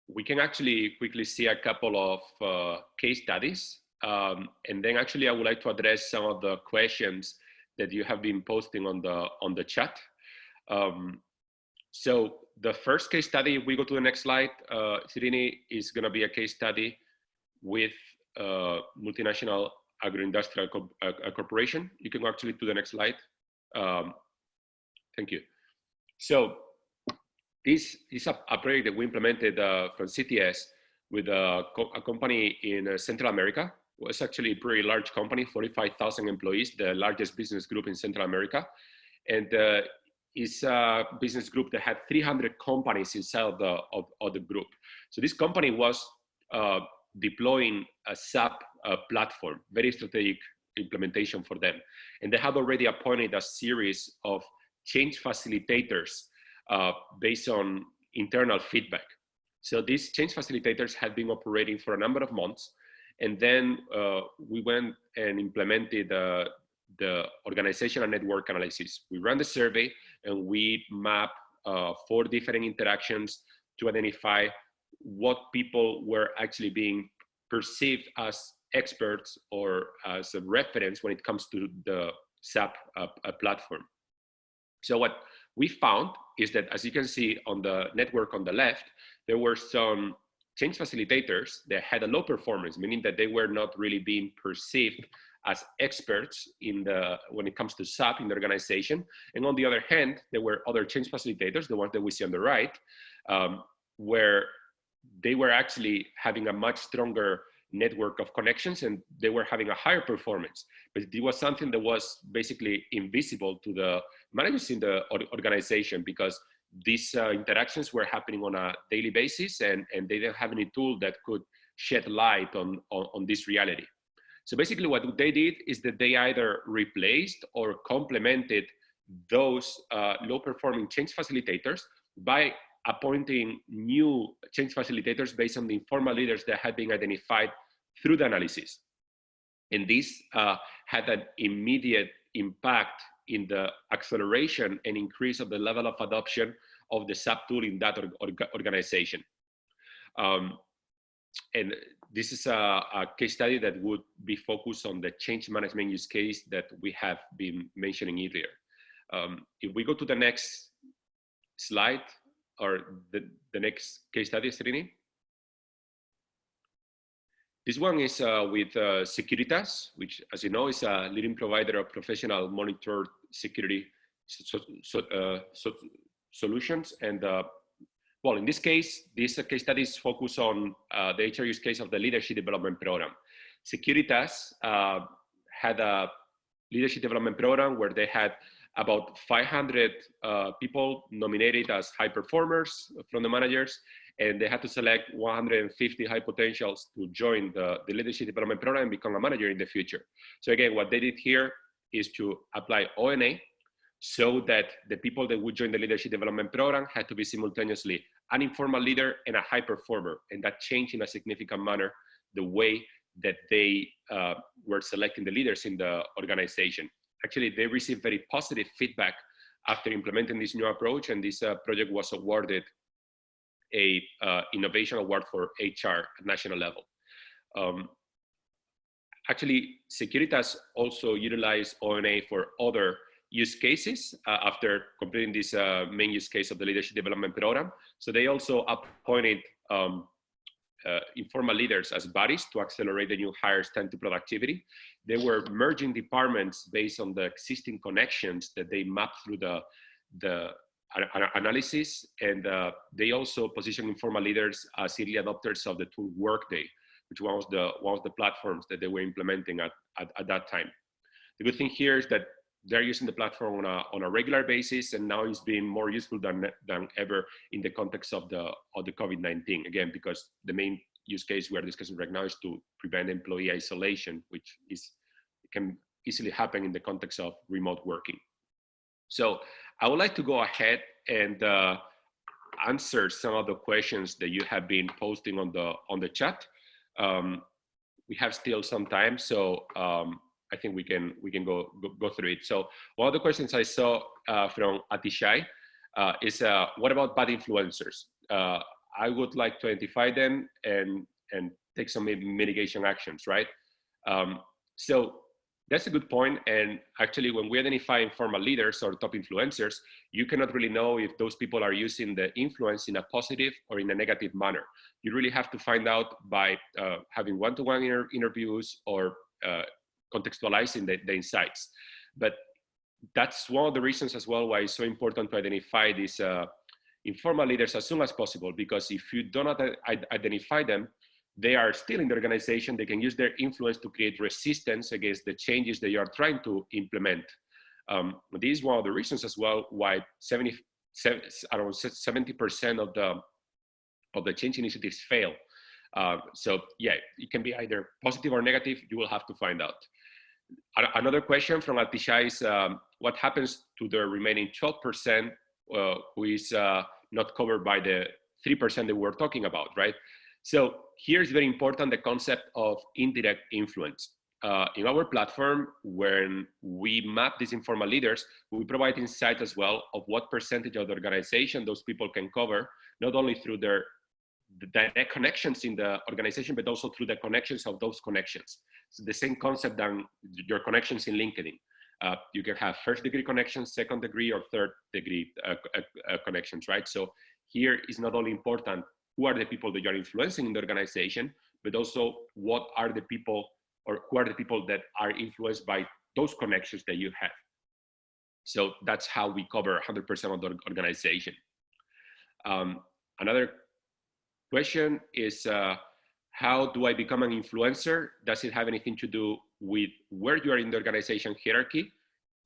we can actually quickly see a couple of case studies. And then actually I would like to address some of the questions that you have been posting on the chat. So the first case study, if we go to the next slide, Srini, is going to be a case study with multinational agro-industrial corporation. You can actually do the next slide. Thank you. So this is a project that we implemented from CTS with a company in Central America. It was actually a pretty large company, 45,000 employees, the largest business group in Central America. And it's a business group that had 300 companies inside of the group. So this company was deploying a SAP platform, very strategic implementation for them. And they had already appointed a series of change facilitators based on internal feedback. So these change facilitators had been operating for a number of months. And then we went and implemented the organizational network analysis. We ran the survey and we mapped 4 different interactions to identify what people were actually being perceived as experts or as a reference when it comes to the SAP platform. So what we found is that, as you can see on the network on the left, there were some change facilitators that had a low performance, meaning that they were not really being perceived as experts when it comes to SAP in the organization. And on the other hand, there were other change facilitators, the ones that we see on the right, where they were actually having a much stronger network of connections and they were having a higher performance. But it was something that was basically invisible to the managers in the organization because these interactions were happening on a daily basis and they didn't have any tool that could shed light on this reality. So basically what they did is that they either replaced or complemented those low-performing change facilitators by appointing new change facilitators based on the informal leaders that had been identified through the analysis. And this had an immediate impact in the acceleration and increase of the level of adoption of the SAP tool in that organization. And this is a case study that would be focused on the change management use case that we have been mentioning earlier. If we go to the next slide, or the next case study, Srini. This one is with Securitas, which, as you know, is a leading provider of professional monitored security solutions. And well, in this case case study is focused on the HR use case of the leadership development program. Securitas had a leadership development program where they had about 500 people nominated as high performers from the managers, and they had to select 150 high potentials to join the leadership development program and become a manager in the future. So again, what they did here is to apply ONA so that the people that would join the leadership development program had to be simultaneously an informal leader and a high performer, and that changed in a significant manner the way that they were selecting the leaders in the organization. Actually, they received very positive feedback after implementing this new approach, and this project was awarded a innovation award for HR at national level. Actually, Securitas also utilized ONA for other use cases after completing this main use case of the leadership development program. So they also appointed informal leaders as buddies to accelerate the new hires' time to productivity. They were merging departments based on the existing connections that they mapped through the analysis, and they also positioned informal leaders as early adopters of the tool Workday, which was the platforms that they were implementing at that time. The good thing here is that they're using the platform on a regular basis, and now it's being more useful than ever in the context of the COVID-19. Again, because the main use case we are discussing right now is to prevent employee isolation, which can easily happen in the context of remote working. So I would like to go ahead and answer some of the questions that you have been posting on the chat. We have still some time, so I think we can go through it. So one of the questions I saw from Atishai is what about bad influencers? I would like to identify them and take some mitigation actions, right? So that's a good point. And actually, when we identify informal leaders or top influencers, you cannot really know if those people are using the influence in a positive or in a negative manner. You really have to find out by having one-to-one interviews or contextualizing the insights. But that's one of the reasons as well why it's so important to identify these informal leaders as soon as possible, because if you do not identify them, they are still in the organization. They can use their influence to create resistance against the changes that you are trying to implement. This is one of the reasons as well why 70% of the change initiatives fail. So yeah, it can be either positive or negative. You will have to find out. Another question from Atisha is what happens to the remaining 12% who is not covered by the 3% that we're talking about, right? So here's very important, the concept of indirect influence. In our platform, when we map these informal leaders, we provide insight as well of what percentage of the organization those people can cover, not only through the direct connections in the organization, but also through the connections of those connections. So the same concept than your connections in LinkedIn. You can have first degree connections, second degree, or third degree connections, right? So here is not only important who are the people that you're influencing in the organization, but also what are the people, or who are the people that are influenced by those connections that you have. So that's how we cover 100% of the organization. Another question is, how do I become an influencer? Does it have anything to do with where you are in the organization hierarchy?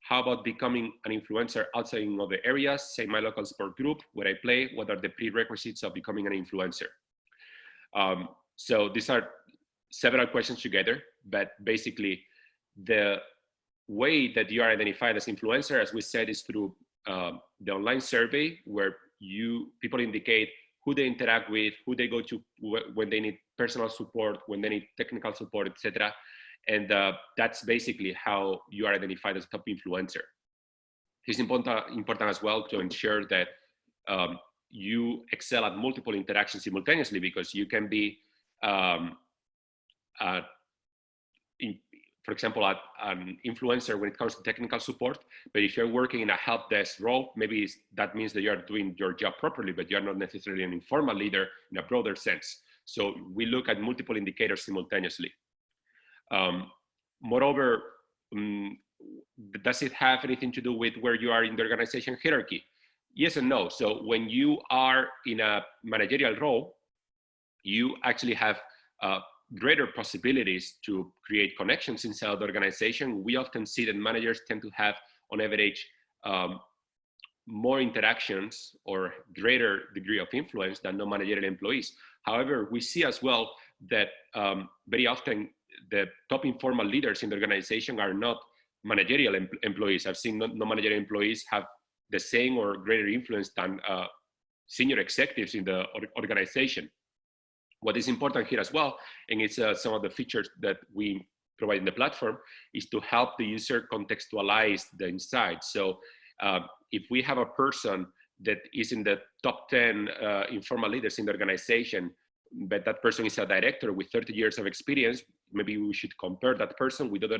How about becoming an influencer outside in other areas, say my local sport group, where I play? What are the prerequisites of becoming an influencer? So these are several questions together, but basically the way that you are identified as influencer, as we said, is through the online survey, where people indicate who they interact with, who they go to when they need personal support, when they need technical support, etc. And that's basically how you are identified as a top influencer. It's important as well to ensure that you excel at multiple interactions simultaneously, because you can be, for example, an influencer when it comes to technical support, but if you're working in a help desk role, maybe that means that you're doing your job properly, but you're not necessarily an informal leader in a broader sense. So we look at multiple indicators simultaneously. Moreover, does it have anything to do with where you are in the organization hierarchy? Yes and no. So when you are in a managerial role, you actually have greater possibilities to create connections inside the organization. We often see that managers tend to have, on average, more interactions or greater degree of influence than non-managerial employees. However, we see as well that very often the top informal leaders in the organization are not managerial employees. I've seen non-managerial employees have the same or greater influence than senior executives in the organization. What is important here as well, and it's some of the features that we provide in the platform, is to help the user contextualize the insights. So if we have a person that is in the top 10 informal leaders in the organization, but that person is a director with 30 years of experience, maybe we should compare that person with other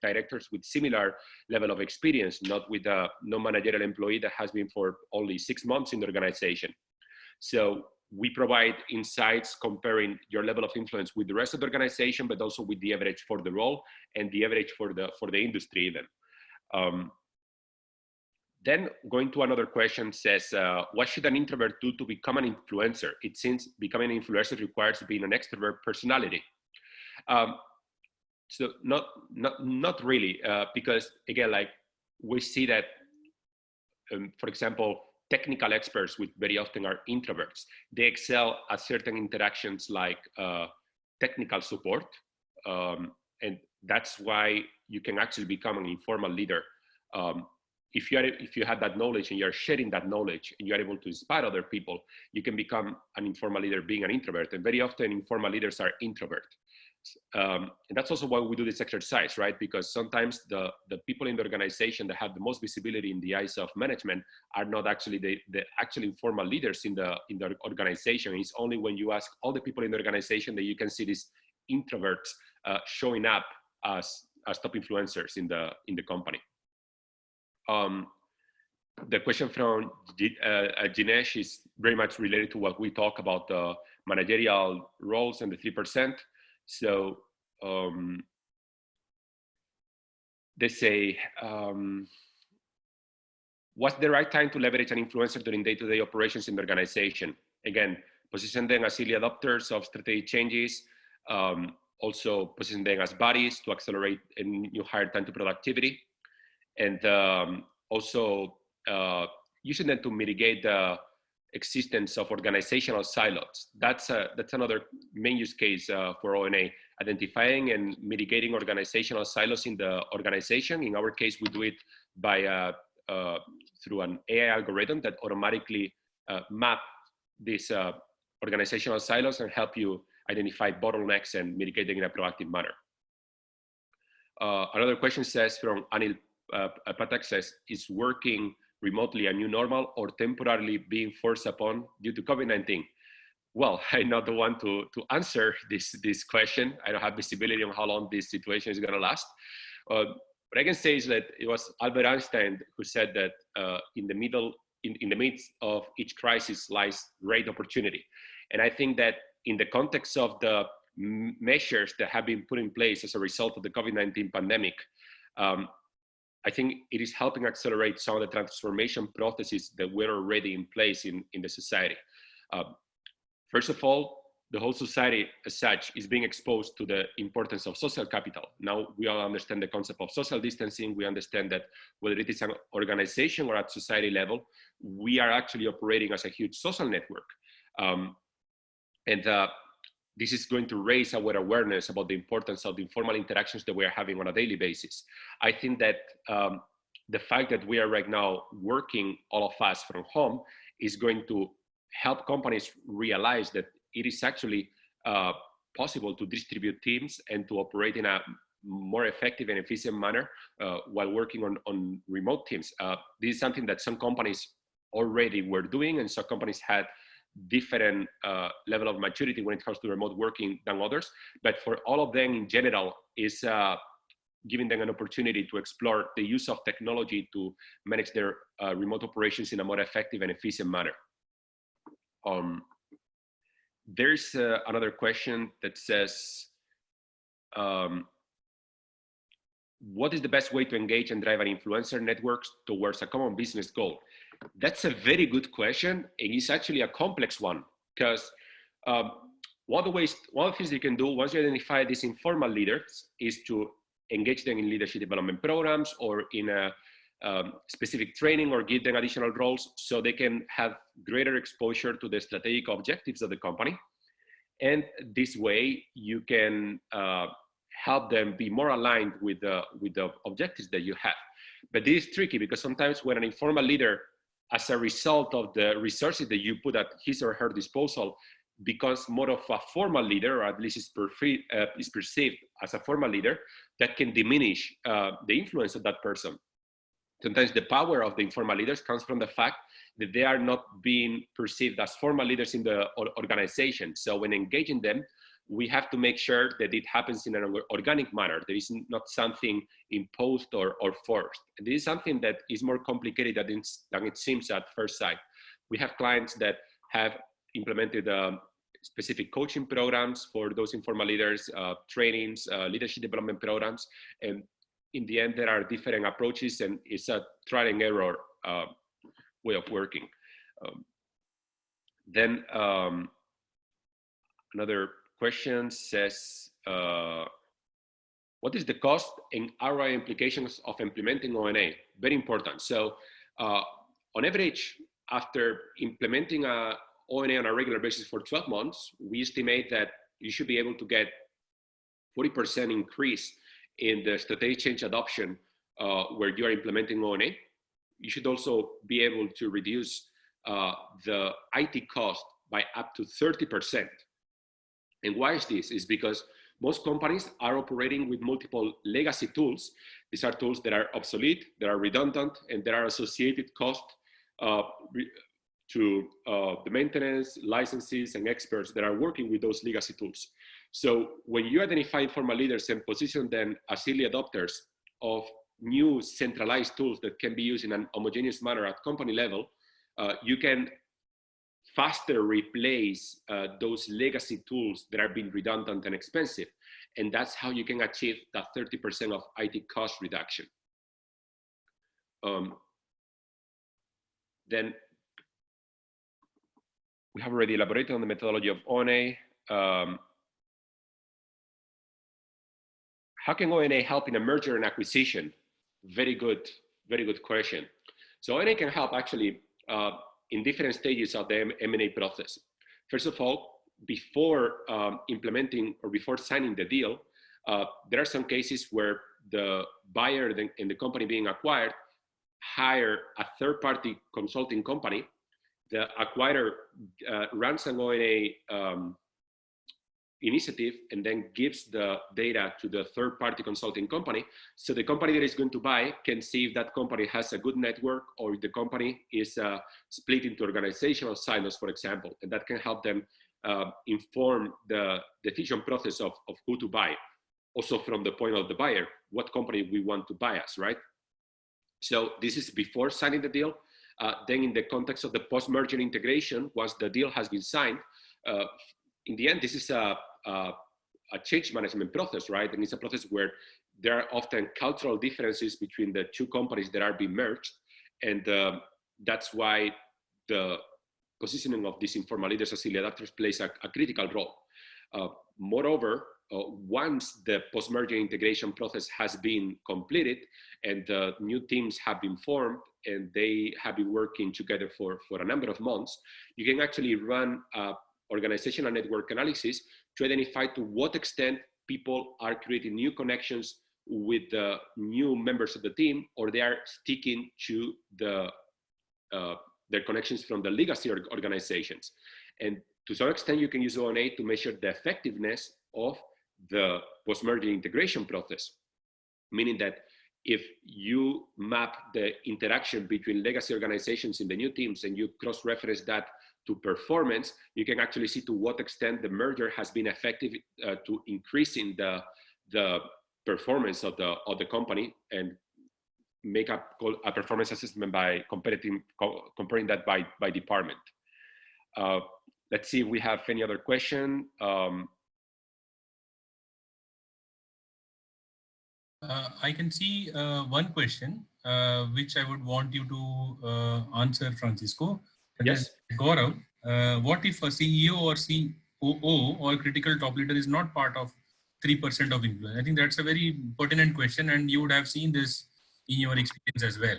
directors with similar level of experience, not with a non-managerial employee that has been for only 6 months in the organization. So we provide insights comparing your level of influence with the rest of the organization, but also with the average for the role and the average for the industry even. Then going to another question says, what should an introvert do to become an influencer? It seems becoming an influencer requires being an extrovert personality. So not really, because again, like we see that, for example, technical experts, which very often are introverts, they excel at certain interactions like technical support. And that's why you can actually become an informal leader if you have that knowledge and you're sharing that knowledge and you're able to inspire other people, you can become an informal leader being an introvert. And very often informal leaders are introvert. And that's also why we do this exercise, right? Because sometimes the people in the organization that have the most visibility in the eyes of management are not actually the actual informal leaders in the organization. It's only when you ask all the people in the organization that you can see these introverts showing up as top influencers in the company. The question from Jinesh is very much related to what we talk about the managerial roles and the 3%. So they say, what's the right time to leverage an influencer during day-to-day operations in the organization? Again, position them as early adopters of strategic changes. Also position them as buddies to accelerate a new hire time to productivity. And also using them to mitigate the existence of organizational silos. That's another main use case for ONA, identifying and mitigating organizational silos in the organization. In our case, we do it by through an AI algorithm that automatically map these organizational silos and help you identify bottlenecks and mitigate them in a proactive manner. Another question says from Anil Patak says, is working remotely a new normal or temporarily being forced upon due to COVID-19? Well, I'm not the one to answer this question. I don't have visibility on how long this situation is going to last. What I can say is that it was Albert Einstein who said that in the midst of each crisis lies great opportunity. And I think that in the context of the measures that have been put in place as a result of the COVID-19 pandemic, I think it is helping accelerate some of the transformation processes that were already in place in the society. First of all, the whole society as such is being exposed to the importance of social capital. Now we all understand the concept of social distancing. We understand that whether it is an organization or at society level, we are actually operating as a huge social network. This is going to raise our awareness about the importance of the informal interactions that we are having on a daily basis. I think that the fact that we are right now working, all of us, from home is going to help companies realize that it is actually possible to distribute teams and to operate in a more effective and efficient manner while working on remote teams. This is something that some companies already were doing, and some companies had different level of maturity when it comes to remote working than others. But for all of them in general, is giving them an opportunity to explore the use of technology to manage their remote operations in a more effective and efficient manner. There's another question that says, what is the best way to engage and drive an influencer networks towards a common business goal? That's a very good question, and it's actually a complex one, because one of the things you can do once you identify these informal leaders is to engage them in leadership development programs or in a specific training, or give them additional roles so they can have greater exposure to the strategic objectives of the company. And this way you can help them be more aligned with the objectives that you have. But this is tricky, because sometimes when an informal leader, as a result of the resources that you put at his or her disposal, becomes more of a formal leader, or at least is perceived as a formal leader, that can diminish the influence of that person. Sometimes the power of the informal leaders comes from the fact that they are not being perceived as formal leaders in the organization. So when engaging them, we have to make sure that it happens in an organic manner. There is not something imposed or forced. And this is something that is more complicated than it seems at first sight. We have clients that have implemented specific coaching programs for those informal leaders, trainings, leadership development programs. And in the end, there are different approaches, and it's a trial and error way of working. Then another question says, what is the cost and ROI implications of implementing ONA? Very important. So on average, after implementing ONA on a regular basis for 12 months, we estimate that you should be able to get 40% increase in the strategic change adoption where you are implementing ONA. you should also be able to reduce the IT cost by up to 30%. And why is this? Is because most companies are operating with multiple legacy tools. These are tools that are obsolete, that are redundant, and there are associated costs to the maintenance, licenses, and experts that are working with those legacy tools. So when you identify informal leaders and position them as early adopters of new centralized tools that can be used in an homogeneous manner at company level, you can faster replace those legacy tools that are being redundant and expensive. And that's how you can achieve that 30% of IT cost reduction. Then we have already elaborated on the methodology of ONA. How can ONA help in a merger and acquisition? Very good question. So ONA can help actually in different stages of the M&A process. First of all, before implementing or before signing the deal, there are some cases where the buyer and the company being acquired hire a third-party consulting company. The acquirer runs an ONA initiative and then gives the data to the third-party consulting company. So the company that is going to buy can see if that company has a good network or if the company is split into organizational silos, for example, and that can help them inform the decision process of who to buy. Also from the point of the buyer, what company we want to buy us, right? So this is before signing the deal. Then in the context of the post-merger integration, once the deal has been signed, in the end, this is a change management process, right? And it's a process where there are often cultural differences between the two companies that are being merged. And that's why the positioning of these informal leaders as early adopters plays a critical role. Moreover, once the post-merger integration process has been completed and the new teams have been formed and they have been working together for a number of months, you can actually run organizational network analysis to identify to what extent people are creating new connections with the new members of the team, or they are sticking to their connections from the legacy organizations. And to some extent, you can use ONA to measure the effectiveness of the post-merger integration process, meaning that if you map the interaction between legacy organizations in the new teams and you cross-reference that to performance, you can actually see to what extent the merger has been effective to increasing the performance of the company, and make a performance assessment by comparing that by department. Let's see if we have any other question. I can see one question which I would want you to answer, Francisco. Yes. Gaurav, what if a CEO or COO or critical top leader is not part of 3% of influence? I think that's a very pertinent question, and you would have seen this in your experience as well.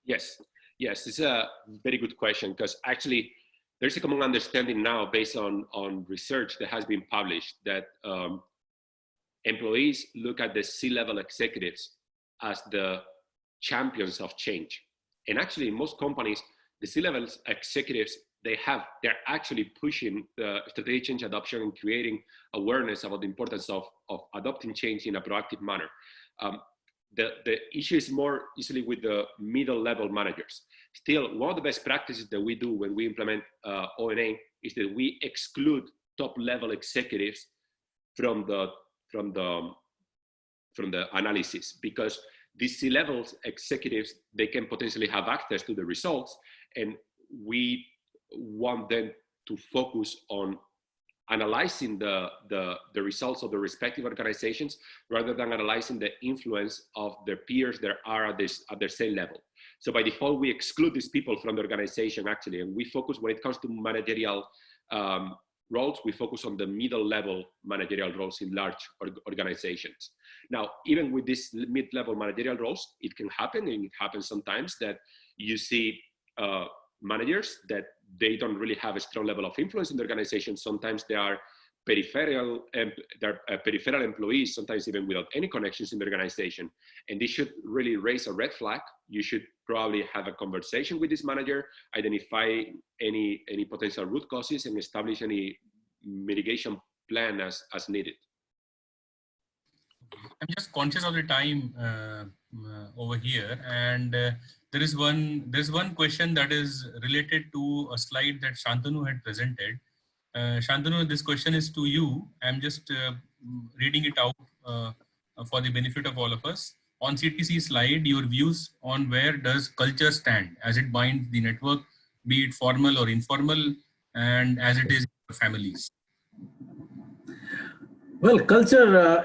Yes, it's a very good question, because actually there's a common understanding now based on research that has been published that employees look at the C-level executives as the champions of change. And actually in most companies, the C-level executives, they're actually pushing the strategic change adoption and creating awareness about the importance of adopting change in a proactive manner. The issue is more easily with the middle level managers. Still, one of the best practices that we do when we implement ONA is that we exclude top level executives from the analysis, because these C-level executives, they can potentially have access to the results, and we want them to focus on analyzing the results of the respective organizations rather than analyzing the influence of their peers that are at their same level. So by default, we exclude these people from the organization actually, and we focus, when it comes to managerial roles, we focus on the middle level managerial roles in large organizations. Now, even with these mid-level managerial roles, it can happen, and it happens sometimes, that you see managers that they don't really have a strong level of influence in the organization. Sometimes they are peripheral employees, sometimes even without any connections in the organization. And this should really raise a red flag. You should probably have a conversation with this manager, identify any potential root causes, and establish any mitigation plan as needed. I'm just conscious of the time over here, and there's one question that is related to a slide that Shantanu had presented. Shantanu, this question is to you. I'm just reading it out for the benefit of all of us. On CTC slide, your views on where does culture stand as it binds the network, be it formal or informal, and as it is in families. Well, culture,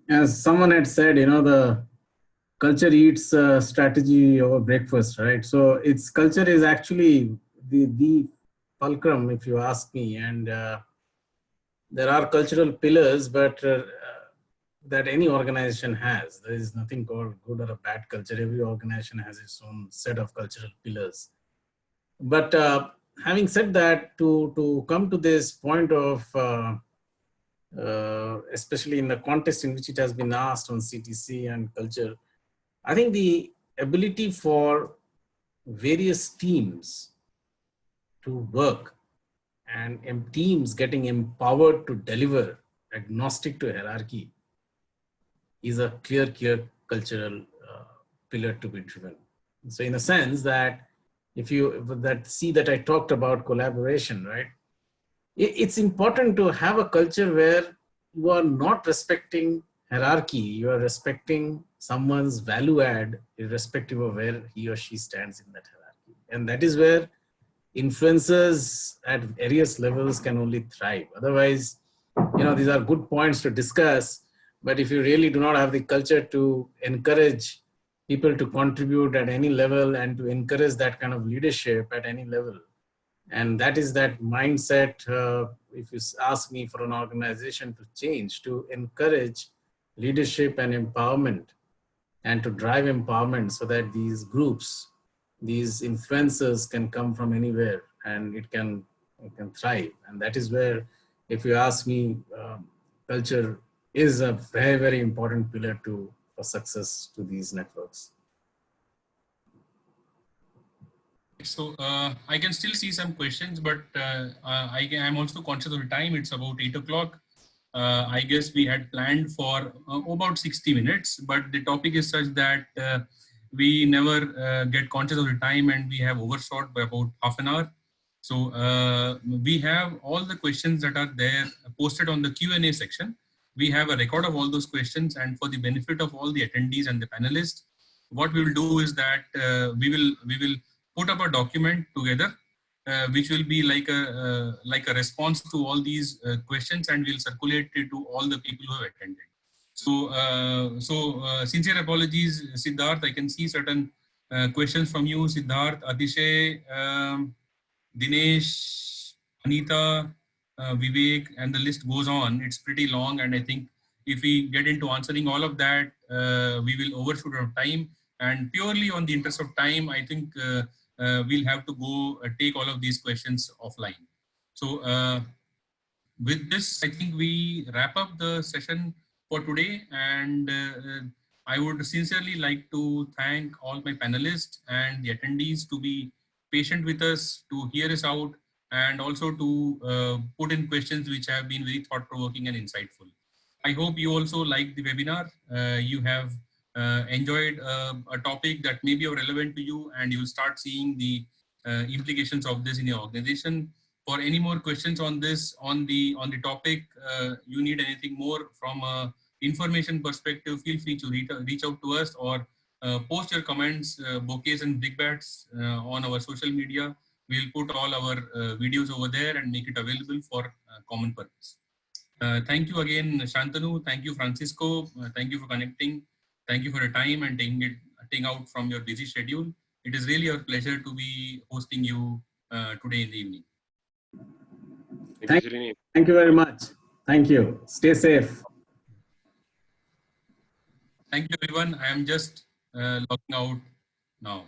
as someone had said, the culture eats strategy over breakfast, right? So its culture is actually the fulcrum, if you ask me. And there are cultural pillars, but that any organization has. There is nothing called good or a bad culture. Every organization has its own set of cultural pillars. But having said that, to come to this point of especially in the context in which it has been asked on CTC and culture, I think the ability for various teams to work and teams getting empowered to deliver agnostic to hierarchy is a clear cultural pillar to be driven. So in a sense that if you that I talked about collaboration, right? It's important to have a culture where you are not respecting hierarchy, you are respecting someone's value add irrespective of where he or she stands in that hierarchy. And that is where influencers at various levels can only thrive. Otherwise, these are good points to discuss, but if you really do not have the culture to encourage people to contribute at any level and to encourage that kind of leadership at any level, and that is that mindset, if you ask me, for an organization to change, to encourage leadership and empowerment and to drive empowerment so that these groups, these influencers can come from anywhere and it can thrive. And that is where, if you ask me, culture is a very, very important pillar for success to these networks. So I can still see some questions, but I'm also conscious of the time. It's about 8 o'clock. I guess we had planned for about 60 minutes, but the topic is such that we never get conscious of the time, and we have overshot by about half an hour. So we have all the questions that are there posted on the Q&A section. We have a record of all those questions, and for the benefit of all the attendees and the panelists, what we will do is that we will put up a document together, which will be like a response to all these questions, and we'll circulate it to all the people who have attended. So sincere apologies, Siddharth. I can see certain questions from you, Siddharth, Atishay, Dinesh, Anita, Vivek, and the list goes on. It's pretty long, and I think if we get into answering all of that, we will overshoot our time. And purely on the interest of time, I think we'll have to go take all of these questions offline. So with this, I think we wrap up the session for today. And I would sincerely like to thank all my panelists and the attendees to be patient with us, to hear us out, and also to put in questions which have been very thought-provoking and insightful. I hope you also liked the webinar. You have enjoyed a topic that may be relevant to you, and you will start seeing the implications of this in your organization. For any more questions on this, on the topic, you need anything more from a information perspective, feel free to reach out to us, or post your comments, bouquets and brickbats on our social media. We'll put all our videos over there and make it available for common purpose. Thank you again, Shantanu. Thank you, Francisco. Thank you for connecting. Thank you for your time and taking out from your busy schedule. It is really a pleasure to be hosting you today in the evening. Thank you very much. Thank you. Stay safe. Thank you, everyone. I am just logging out now.